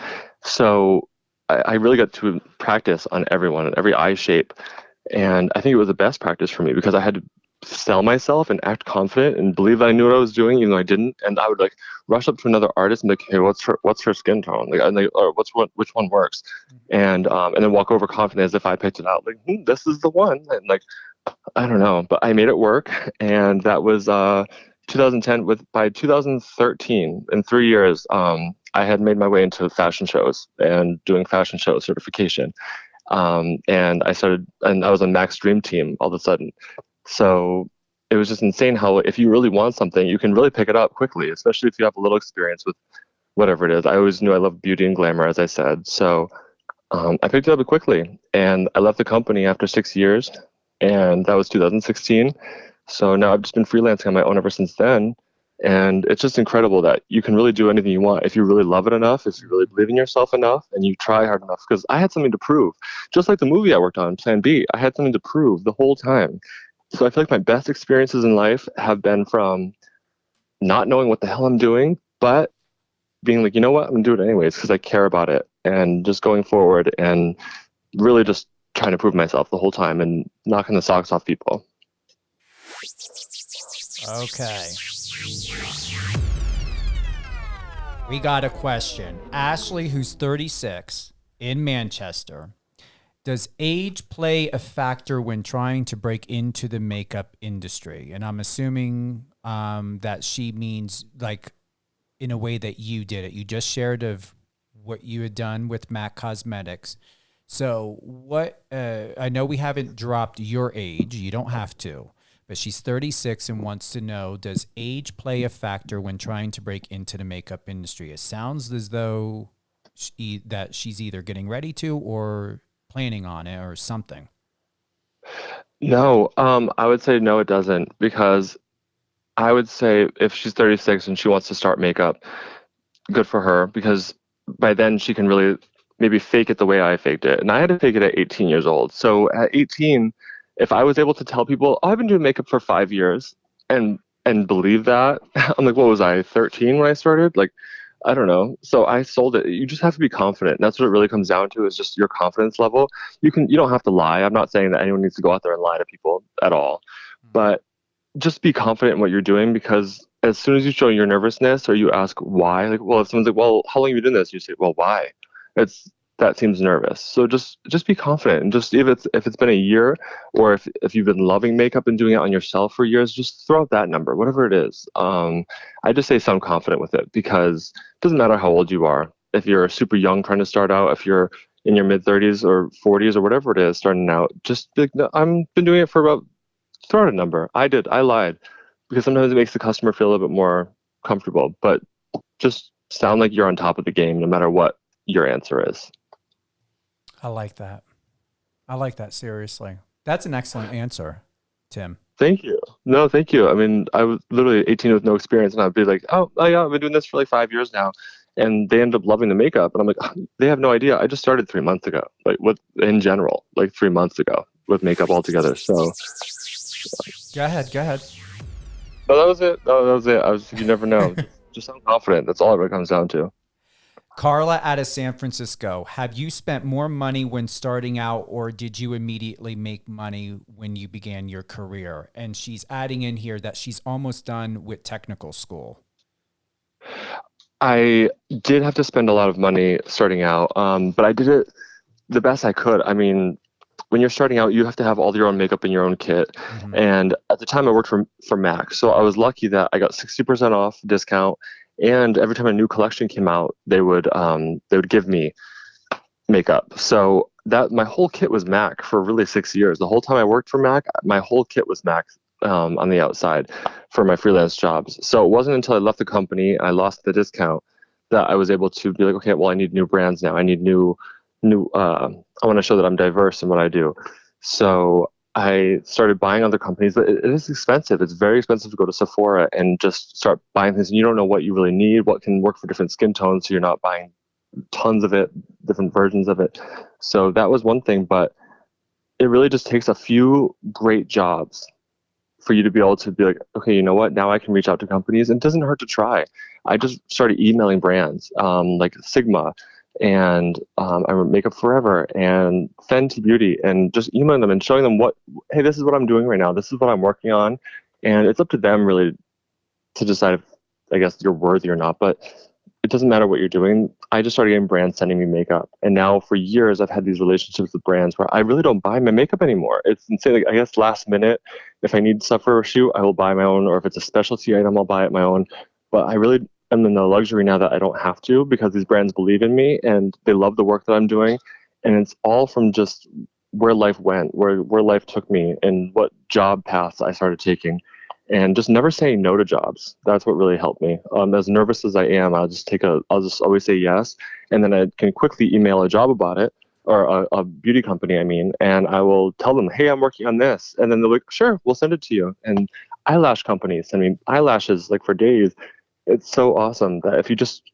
So I really got to practice on everyone and every eye shape. And I think it was the best practice for me because I had to sell myself and act confident and believe that I knew what I was doing, even though I didn't. And I would rush up to another artist and be like, "Hey, what's her skin tone? Or which one works?" And then walk over confident as if I picked it out. This is the one. And I don't know, but I made it work. And that was 2010. By 2013, in 3 years, I had made my way into fashion shows and doing fashion show certification. And I was on Mac's Dream Team all of a sudden. So it was just insane how if you really want something, you can really pick it up quickly, especially if you have a little experience with whatever it is. I always knew I loved beauty and glamour, as I said. So I picked it up quickly, and I left the company after 6 years, and that was 2016. So now I've just been freelancing on my own ever since then. And it's just incredible that you can really do anything you want if you really love it enough, if you really believe in yourself enough, and you try hard enough. Because I had something to prove. Just like the movie I worked on, Plan B, I had something to prove the whole time. So I feel like my best experiences in life have been from not knowing what the hell I'm doing, but being like, you know what, I'm gonna do it anyways because I care about it, and just going forward and really just trying to prove myself the whole time and knocking the socks off people. Okay. We got a question. Ashley, who's 36 in Manchester. Does age play a factor when trying to break into the makeup industry? And I'm assuming that she means like in a way that you did it. You just shared of what you had done with MAC Cosmetics. So what, I know we haven't dropped your age. You don't have to, but she's 36 and wants to know, does age play a factor when trying to break into the makeup industry? It sounds as though that she's either getting ready to or planning on it or something. No, I would say no, it doesn't, because I would say if she's 36 and she wants to start makeup, good for her, because by then she can really maybe fake it the way I faked it. And I had to fake it at 18 years old. So at 18, if I was able to tell people, oh, I've been doing makeup for 5 years and believe that, I'm like, what was I, 13 when I started? Like, I don't know. So I sold it. You just have to be confident. That's what it really comes down to, is just your confidence level. You don't have to lie. I'm not saying that anyone needs to go out there and lie to people at all, but just be confident in what you're doing, because as soon as you show your nervousness or you ask why, like, well, if someone's like, well, how long have you been doing this? You say, well, why? That seems nervous. So just be confident, and just if it's been a year, or if you've been loving makeup and doing it on yourself for years, just throw out that number, whatever it is. I just say sound confident with it, because it doesn't matter how old you are. If you're super young trying to start out, if you're in your mid 30s or 40s or whatever it is starting out, just be like, no, I've been doing it for about, throw out a number. I lied, because sometimes it makes the customer feel a little bit more comfortable, but just sound like you're on top of the game no matter what your answer is. I like that. Seriously. That's an excellent answer, Tim. Thank you. No, thank you. I mean, I was literally 18 with no experience, and I'd be like, oh yeah, I've been doing this for like 5 years now. And they end up loving the makeup. And I'm like, oh, they have no idea. I just started 3 months ago, like in general, like 3 months ago with makeup altogether. So go ahead. No, that was it. You never know. just sound confident. That's all it really comes down to. Carla out of San Francisco, have you spent more money when starting out, or did you immediately make money when you began your career? And she's adding in here that she's almost done with technical school. I did have to spend a lot of money starting out, but I did it the best I could. I mean, when you're starting out, you have to have all your own makeup in your own kit. Mm-hmm. And at the time I worked for MAC, so I was lucky that I got 60% off discount. And every time a new collection came out, they would give me makeup. So that my whole kit was MAC for really 6 years. The whole time I worked for MAC, my whole kit was MAC on the outside for my freelance jobs. So it wasn't until I left the company and I lost the discount that I was able to be like, okay, well, I need new brands now. I need new. I want to show that I'm diverse in what I do. So I started buying other companies, but it is expensive. It's very expensive to go to Sephora and just start buying things. And you don't know what you really need, what can work for different skin tones. So you're not buying tons of it, different versions of it. So that was one thing, but it really just takes a few great jobs for you to be able to be like, okay, you know what? Now I can reach out to companies, and it doesn't hurt to try. I just started emailing brands like Sigma, and I Makeup Forever and Fenty Beauty, and just emailing them and showing them hey, this is what I'm doing right now. This is what I'm working on. And it's up to them really to decide if, I guess, you're worthy or not, but it doesn't matter what you're doing. I just started getting brands sending me makeup. And now for years, I've had these relationships with brands where I really don't buy my makeup anymore. It's insane. Like, I guess last minute, if I need stuff for a shoot, I will buy my own, or if it's a specialty item, I'll buy it my own. But I really am in the luxury now that I don't have to, because these brands believe in me and they love the work that I'm doing. And it's all from just where life went, where life took me, and what job paths I started taking, and just never saying no to jobs. That's what really helped me. As nervous as I am, I'll just always say yes. And then I can quickly email a job about it, or a beauty company, and I will tell them, hey, I'm working on this. And then they're like, sure, we'll send it to you. And eyelash companies, eyelashes, like for days. It's so awesome that if you just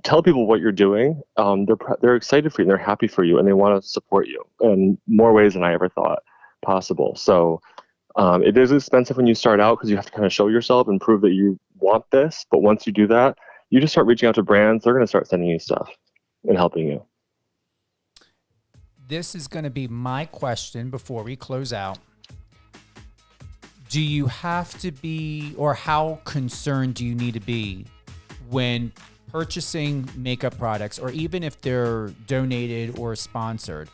tell people what you're doing, they're excited for you, and they're happy for you, and they want to support you in more ways than I ever thought possible. So It is expensive when you start out because you have to kind of show yourself and prove that you want this. But once you do that, you just start reaching out to brands. They're going to start sending you stuff and helping you. This is going to be my question before we close out. Do you have to be, or how concerned do you need to be when purchasing makeup products, or even if they're donated or sponsored?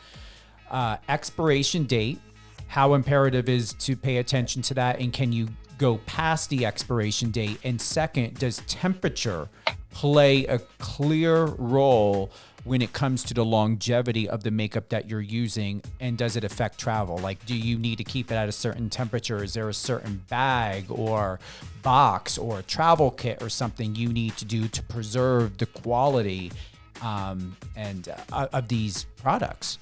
Expiration date, how imperative is to pay attention to that, and can you go past the expiration date? And second, does temperature play a clear role when it comes to the longevity of the makeup that you're using, and does it affect travel? Like, do you need to keep it at a certain temperature? Is there a certain bag or box or travel kit or something you need to do to preserve the quality of these products?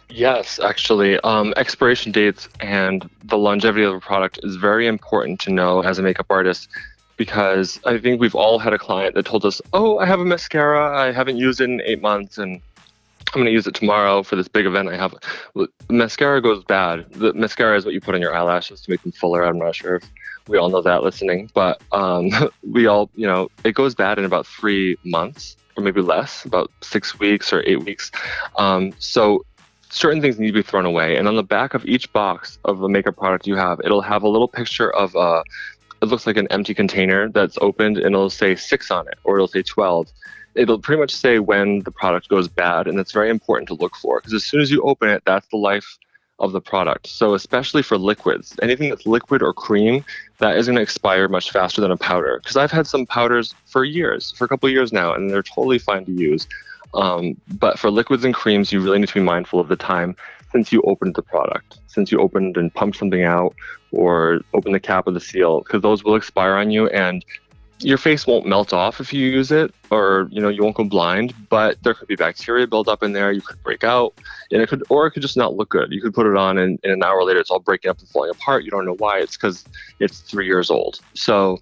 Yes, actually, expiration dates and the longevity of a product is very important to know as a makeup artist, because I think we've all had a client that told us, oh, I have a mascara, I haven't used it in 8 months, and I'm going to use it tomorrow for this big event I have. Mascara goes bad. The mascara is what you put on your eyelashes to make them fuller. I'm not sure if we all know that listening, but we all, it goes bad in about 3 months or maybe less, about 6 weeks or 8 weeks. So certain things need to be thrown away. And on the back of each box of a makeup product you have, it'll have a little picture of it looks like an empty container that's opened, and it'll say 6 on it, or it'll say 12. It'll pretty much say when the product goes bad, and that's very important to look for, because as soon as you open it, that's the life of the product. So especially for liquids, anything that's liquid or cream, that is going to expire much faster than a powder. Because I've had some powders for years, for a couple of years now, and they're totally fine to use. But for liquids and creams, you really need to be mindful of the time since you opened the product, since you opened and pumped something out or opened the cap of the seal, because those will expire on you, and your face won't melt off if you use it, or you won't go blind, but there could be bacteria build up in there. You could break out, and it could just not look good. You could put it on, and an hour later it's all breaking up and falling apart. You don't know why. It's because it's 3 years old. So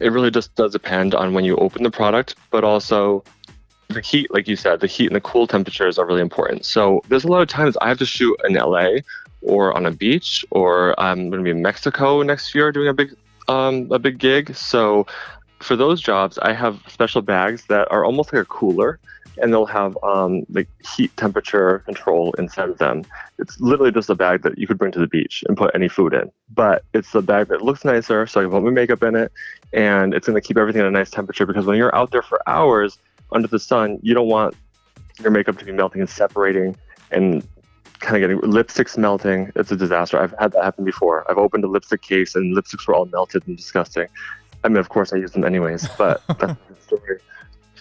it really just does depend on when you open the product, but also the heat, like you said, the heat and the cool temperatures are really important. So there's a lot of times I have to shoot in LA or on a beach, or I'm going to be in Mexico next year doing a big gig. So for those jobs, I have special bags that are almost like a cooler, and they'll have like heat temperature control inside of them. It's literally just a bag that you could bring to the beach and put any food in, but it's a bag that looks nicer, so I can put my makeup in it, and it's going to keep everything at a nice temperature, because when you're out there for hours under the sun, you don't want your makeup to be melting and separating and kind of getting lipsticks melting. It's a disaster. I've had that happen before. I've opened a lipstick case and lipsticks were all melted and disgusting. I mean, of course I use them anyways, but that's a good story.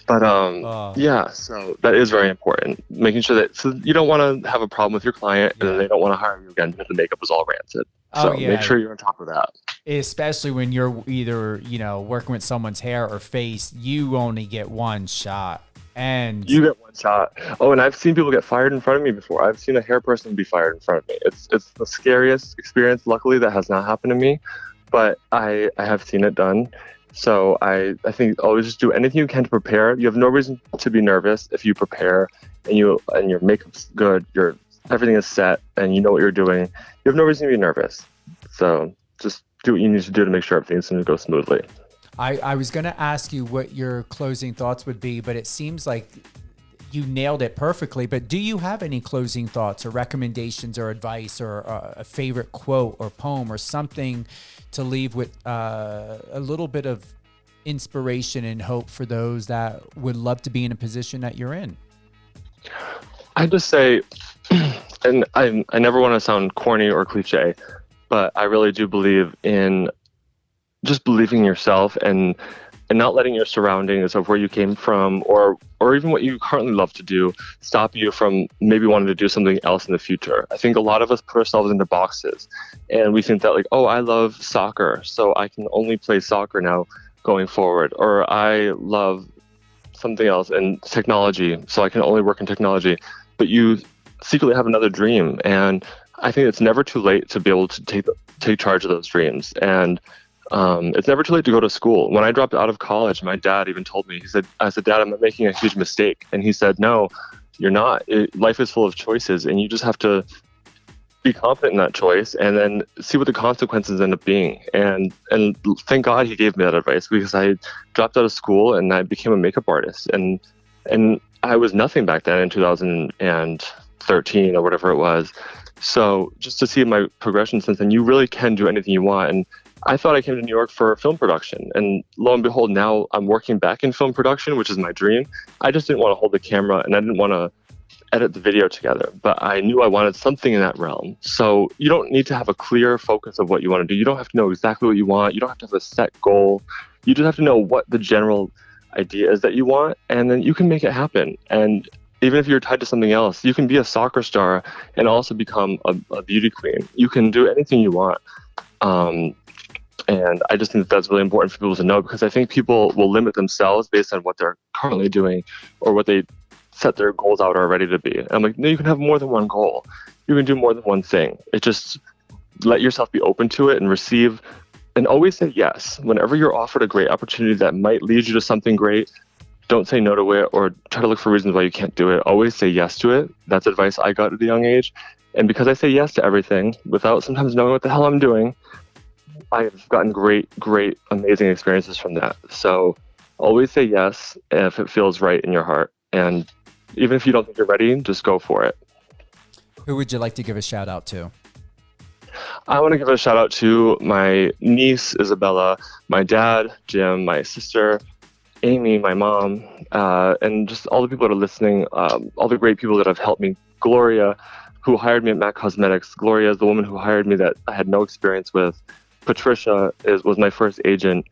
But yeah, so that is very important. Making sure that, so you don't want to have a problem with your client and then they don't want to hire you again because the makeup is all rancid. So make sure you're on top of that. Especially when you're either, working with someone's hair or face, you only get one shot. And you get one shot. Oh, and I've seen people get fired in front of me before. I've seen a hair person be fired in front of me. It's the scariest experience. Luckily, that has not happened to me, but I have seen it done. So I think always just do anything you can to prepare. You have no reason to be nervous if you prepare and your makeup's good, everything is set, and you know what you're doing. You have no reason to be nervous. So just do what you need to do to make sure everything's going to go smoothly. I was going to ask you what your closing thoughts would be, but it seems like you nailed it perfectly. But do you have any closing thoughts or recommendations or advice or a favorite quote or poem or something to leave with a little bit of inspiration and hope for those that would love to be in a position that you're in? I just say, and I never want to sound corny or cliche, but I really do believe in just believing in yourself and not letting your surroundings of where you came from or even what you currently love to do stop you from maybe wanting to do something else in the future. I think a lot of us put ourselves into boxes and we think that like, oh, I love soccer, so I can only play soccer now going forward, or I love something else and technology, so I can only work in technology. But you secretly have another dream, and I think it's never too late to be able to take charge of those dreams. And it's never too late to go to school. When I dropped out of college, my dad even told me, I said, Dad, I'm making a huge mistake. And he said, no, you're not. Life is full of choices, and you just have to be confident in that choice, and then see what the consequences end up being. And thank God he gave me that advice, because I dropped out of school and I became a makeup artist, and I was nothing back then in 2013 or whatever it was. So just to see my progression since then, you really can do anything you want. And I thought I came to New York for film production, and lo and behold, now I'm working back in film production, which is my dream. I just didn't want to hold the camera, and I didn't want to edit the video together, but I knew I wanted something in that realm. So you don't need to have a clear focus of what you want to do. You don't have to know exactly what you want. You don't have to have a set goal. You just have to know what the general idea is that you want, and then you can make it happen. And even if you're tied to something else, you can be a soccer star and also become a beauty queen. You can do anything you want. And I just think that's really important for people to know, because I think people will limit themselves based on what they're currently doing or what they set their goals out already to be. And I'm like, no, you can have more than one goal. You can do more than one thing. It just let yourself be open to it and receive, and always say yes. Whenever you're offered a great opportunity that might lead you to something great, don't say no to it or try to look for reasons why you can't do it. Always say yes to it. That's advice I got at a young age. And because I say yes to everything without sometimes knowing what the hell I'm doing, I've gotten great, amazing experiences from that. So always say yes if it feels right in your heart. And even if you don't think you're ready, just go for it. Who would you like to give a shout out to? I want to give a shout out to my niece, Isabella, my dad, Jim, my sister, Amy, my mom, and just all the people that are listening, all the great people that have helped me. Gloria, who hired me at MAC Cosmetics. Gloria is the woman who hired me that I had no experience with. Patricia was my first agent.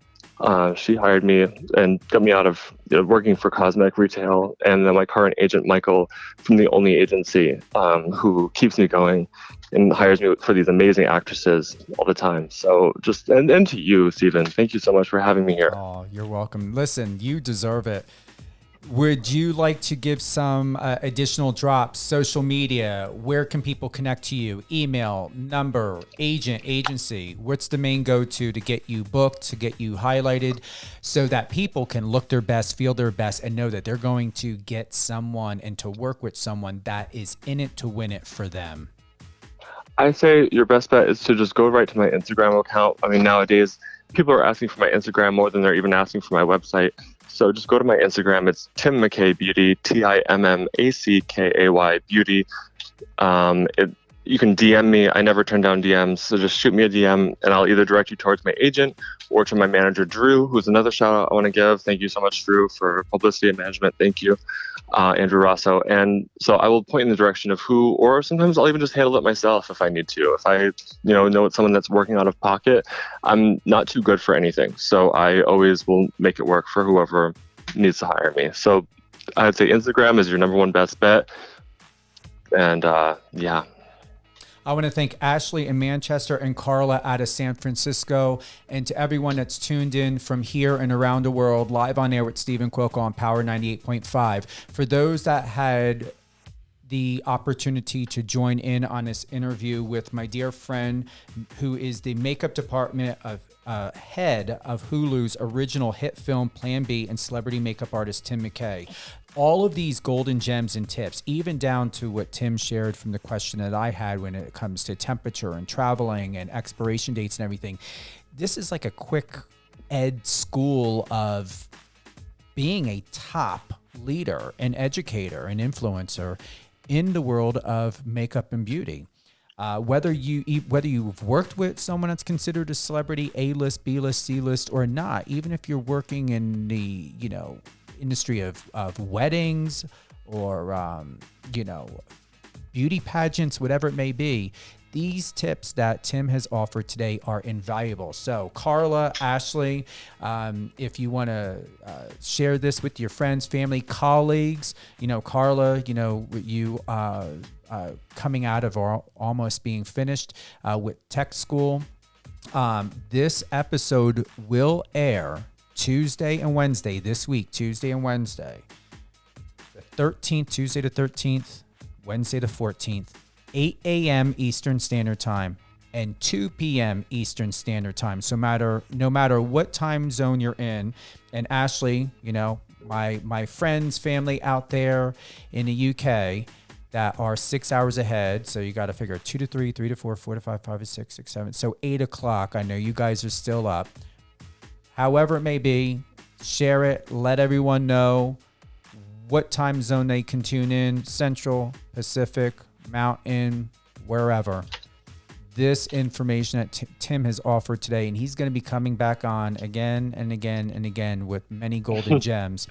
She hired me and got me out of working for cosmetic retail. And then my current agent, Michael, from The Only Agency, who keeps me going and hires me for these amazing actresses all the time. So just, and to you, Stephen, thank you so much for having me here. Oh, you're welcome. Listen, you deserve it. Would you like to give some additional drops? Social media, where can people connect to you? Email, number, agent, agency. What's the main go-to to get you booked, to get you highlighted, so that people can look their best, feel their best, and know that they're going to get someone and to work with someone that is in it to win it for them? I say your best bet is to just go right to my Instagram account. I mean, nowadays, people are asking for my Instagram more than they're even asking for my website. So just go to my Instagram. It's Tim MacKay Beauty, TIMMACKAY Beauty. You can DM me. I never turn down DMs. So just shoot me a DM and I'll either direct you towards my agent or to my manager, Drew, who's another shout out I want to give. Thank you so much, Drew, for publicity and management. Thank you, Andrew Rosso. And so I will point in the direction of who, or sometimes I'll even just handle it myself if I need to. If I know it's someone that's working out of pocket, I'm not too good for anything. So I always will make it work for whoever needs to hire me. So I'd say Instagram is your number one best bet. And yeah. I want to thank Ashley in Manchester and Carla out of San Francisco, and to everyone that's tuned in from here and around the world, live on air with Stephen Cuoco on Power 98.5. For those that had the opportunity to join in on this interview with my dear friend, who is the makeup department of head of Hulu's original hit film Plan B, and celebrity makeup artist Tim MacKay. All of these golden gems and tips, even down to what Tim shared from the question that I had when it comes to temperature and traveling and expiration dates and everything. This is like a quick ed school of being a top leader, an educator, an influencer in the world of makeup and beauty. Whether you've worked with someone that's considered a celebrity, A-list, B-list, C-list, or not, even if you're working in the industry of weddings or beauty pageants, whatever it may be, these tips that Tim has offered today are invaluable. So Carla, Ashley, if you want to share this with your friends, family, colleagues, Carla, you coming out of or almost being finished with tech school. This episode will air Tuesday and Wednesday this week, Tuesday and Wednesday, the 13th, Tuesday the 13th, Wednesday the 14th, 8 a.m. Eastern Standard Time and 2 p.m. Eastern Standard Time. So no matter what time zone you're in, and Ashley, my friends, family out there in the UK, that are 6 hours ahead. So you got to figure 2 to 3, 3 to 4, 4 to 5, 5 to 6, 6, 7. So 8 o'clock. I know you guys are still up. However it may be, share it. Let everyone know what time zone they can tune in. Central, Pacific, Mountain, wherever. This information that Tim has offered today, and he's going to be coming back on again and again and again with many golden gems.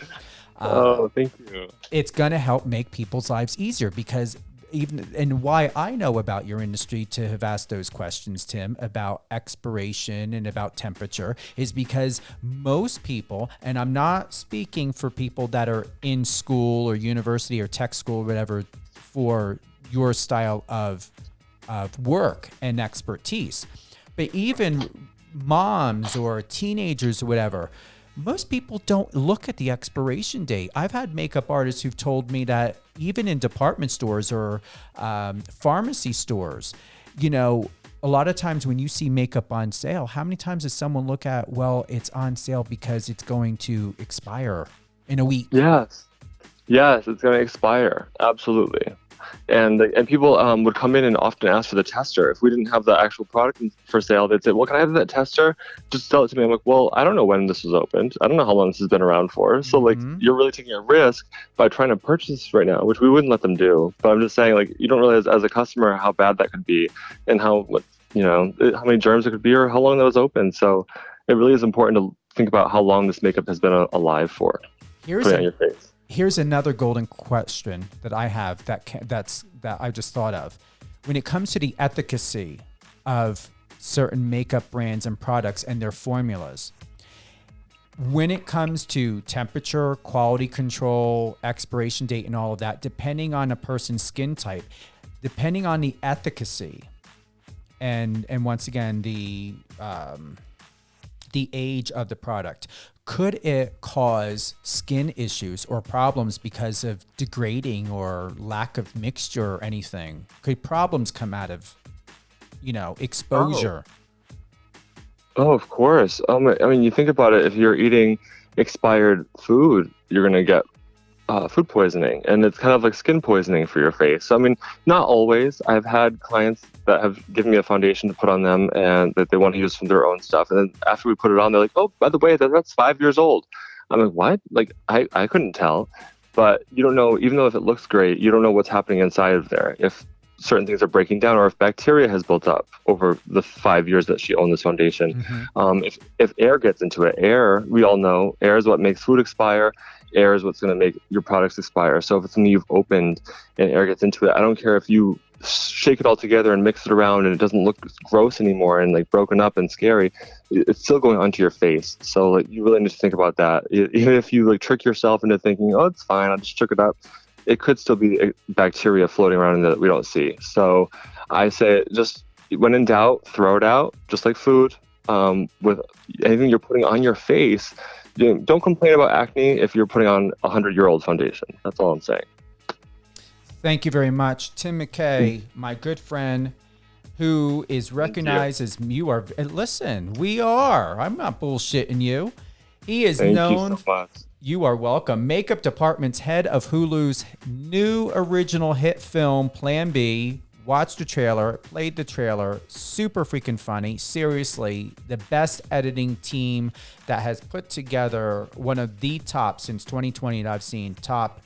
Thank you. It's going to help make people's lives easier because and why I know about your industry to have asked those questions, Tim, about expiration and about temperature is because most people, and I'm not speaking for people that are in school or university or tech school or whatever for your style of work and expertise, but even moms or teenagers or whatever, most people don't look at the expiration date. I've had makeup artists who've told me that even in department stores or pharmacy stores, you know, a lot of times when you see makeup on sale, how many times does someone look at, well, it's on sale because it's going to expire in a week? Yes, it's going to expire. Absolutely. And people would come in and often ask for the tester. If we didn't have the actual product for sale, they'd say, well, can I have that tester? Just sell it to me. I'm like, well, I don't know when this was opened. I don't know how long this has been around for. So like, you're really taking a risk by trying to purchase this right now, which we wouldn't let them do. But I'm just saying, like, you don't realize as a customer how bad that could be and how many germs it could be or how long that was open. So it really is important to think about how long this makeup has been alive for. Put it on your face. Here's another golden question that I have that I just thought of. When it comes to the efficacy of certain makeup brands and products and their formulas, when it comes to temperature, quality control, expiration date, and all of that, depending on a person's skin type, depending on the efficacy, and once again the age of the product, could it cause skin issues or problems because of degrading or lack of mixture or anything? Could problems come out of, exposure? Oh, of course. I mean, you think about it, if you're eating expired food, you're going to get food poisoning, and it's kind of like skin poisoning for your face. So, I mean, not always. I've had clients that have given me a foundation to put on them and that they want to use from their own stuff. And then after we put it on, they're like, oh, by the way, that's 5 years old. I'm like, what? Like, I couldn't tell. But you don't know, even though if it looks great, you don't know what's happening inside of there. If certain things are breaking down or if bacteria has built up over the 5 years that she owned this foundation. Mm-hmm. If air gets into it, we all know, air is what makes food expire. Air is what's going to make your products expire. So if it's something you've opened and air gets into it, I don't care if you shake it all together and mix it around and it doesn't look gross anymore and like broken up and scary, it's still going onto your face. So like, you really need to think about that. Even if you like trick yourself into thinking, oh, it's fine, I'll just trick it up, it could still be bacteria floating around in there that we don't see. So I say, just when in doubt, throw it out, just like food. With anything you're putting on your face, don't complain about acne if you're putting on a 100-year-old foundation. That's all I'm saying. Thank you very much. Tim MacKay, my good friend, who is recognized as you are. Listen, we are. I'm not bullshitting you. He is known. Thank you so much. You are welcome. Makeup department's head of Hulu's new original hit film, Plan B. Watched the trailer, played the trailer, super freaking funny. Seriously, the best editing team that has put together one of the top since 2020 that I've seen, top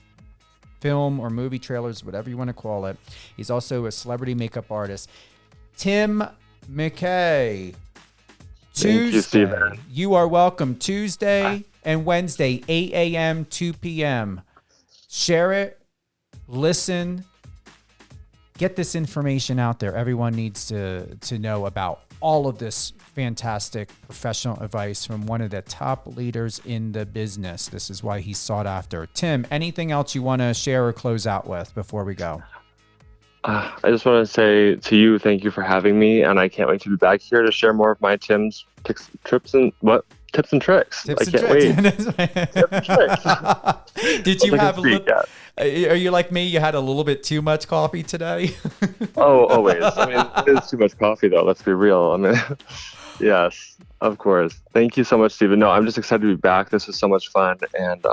film or movie trailers, whatever you want to call it. He's also a celebrity makeup artist. Tim MacKay. Tuesday. Thank you, Steven. You are welcome. Tuesday and Wednesday, 8 a.m., 2 p.m. Share it, listen, get this information out there. Everyone needs to know about all of this fantastic professional advice from one of the top leaders in the business. This is why he's sought after. Tim, anything else you want to share or close out with before we go? I just want to say to you, thank you for having me, and I can't wait to be back here to share more of my Tim's tips and tricks. Tips and tricks. Did you have a little? Are you like me? You had a little bit too much coffee today? Oh, always. I mean, it is too much coffee, though. Let's be real. I mean, yes, of course. Thank you so much, Steven. No, I'm just excited to be back. This was so much fun, and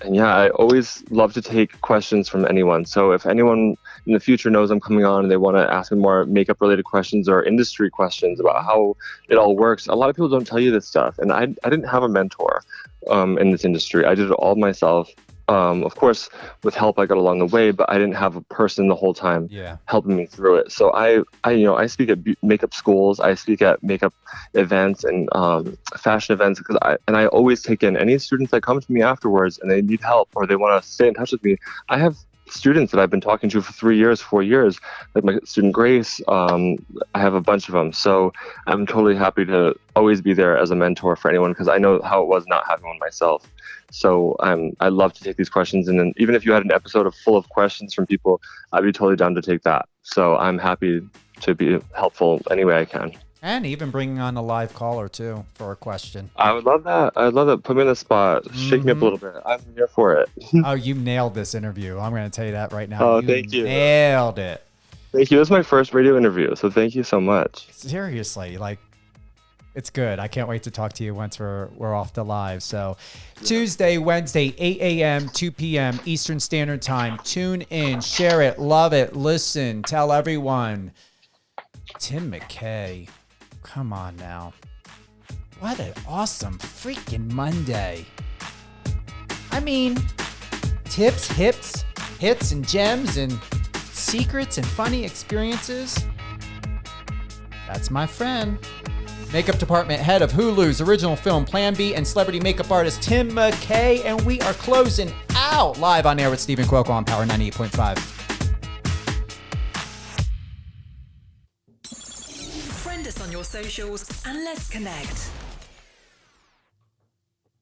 And yeah, I always love to take questions from anyone. So if anyone in the future knows I'm coming on and they want to ask me more makeup related questions or industry questions about how it all works, a lot of people don't tell you this stuff. And I didn't have a mentor in this industry. I did it all myself. Of course, with help I got along the way, but I didn't have a person the whole time helping me through it. So I speak at makeup schools, I speak at makeup events and fashion events, and I always take in any students that come to me afterwards and they need help or they want to stay in touch with me. I have students that I've been talking to for 3 years, 4 years, like my student Grace. I have a bunch of them. So I'm totally happy to always be there as a mentor for anyone because I know how it was not having one myself. So I love to take these questions. And then even if you had an episode full of questions from people, I'd be totally down to take that. So I'm happy to be helpful any way I can. And even bringing on a live caller, too, for a question. I would love that. I'd love that. Put me on the spot. Shake me up a little bit. I'm here for it. Oh, you nailed this interview. I'm going to tell you that right now. Oh, thank you. Nailed it. Thank you. This is my first radio interview, so thank you so much. Seriously, it's good. I can't wait to talk to you once we're off the live. So Tuesday, Wednesday, 8 a.m., 2 p.m. Eastern Standard Time. Tune in, share it, love it, listen, tell everyone. Tim MacKay. Come on now. What an awesome freaking Monday. I mean, tips, hits, and gems, and secrets and funny experiences. That's my friend. Makeup department head of Hulu's original film Plan B and celebrity makeup artist Tim MacKay. And we are closing out live on air with Stephen Cuoco on Power 98.5. Friend us on your socials and let's connect.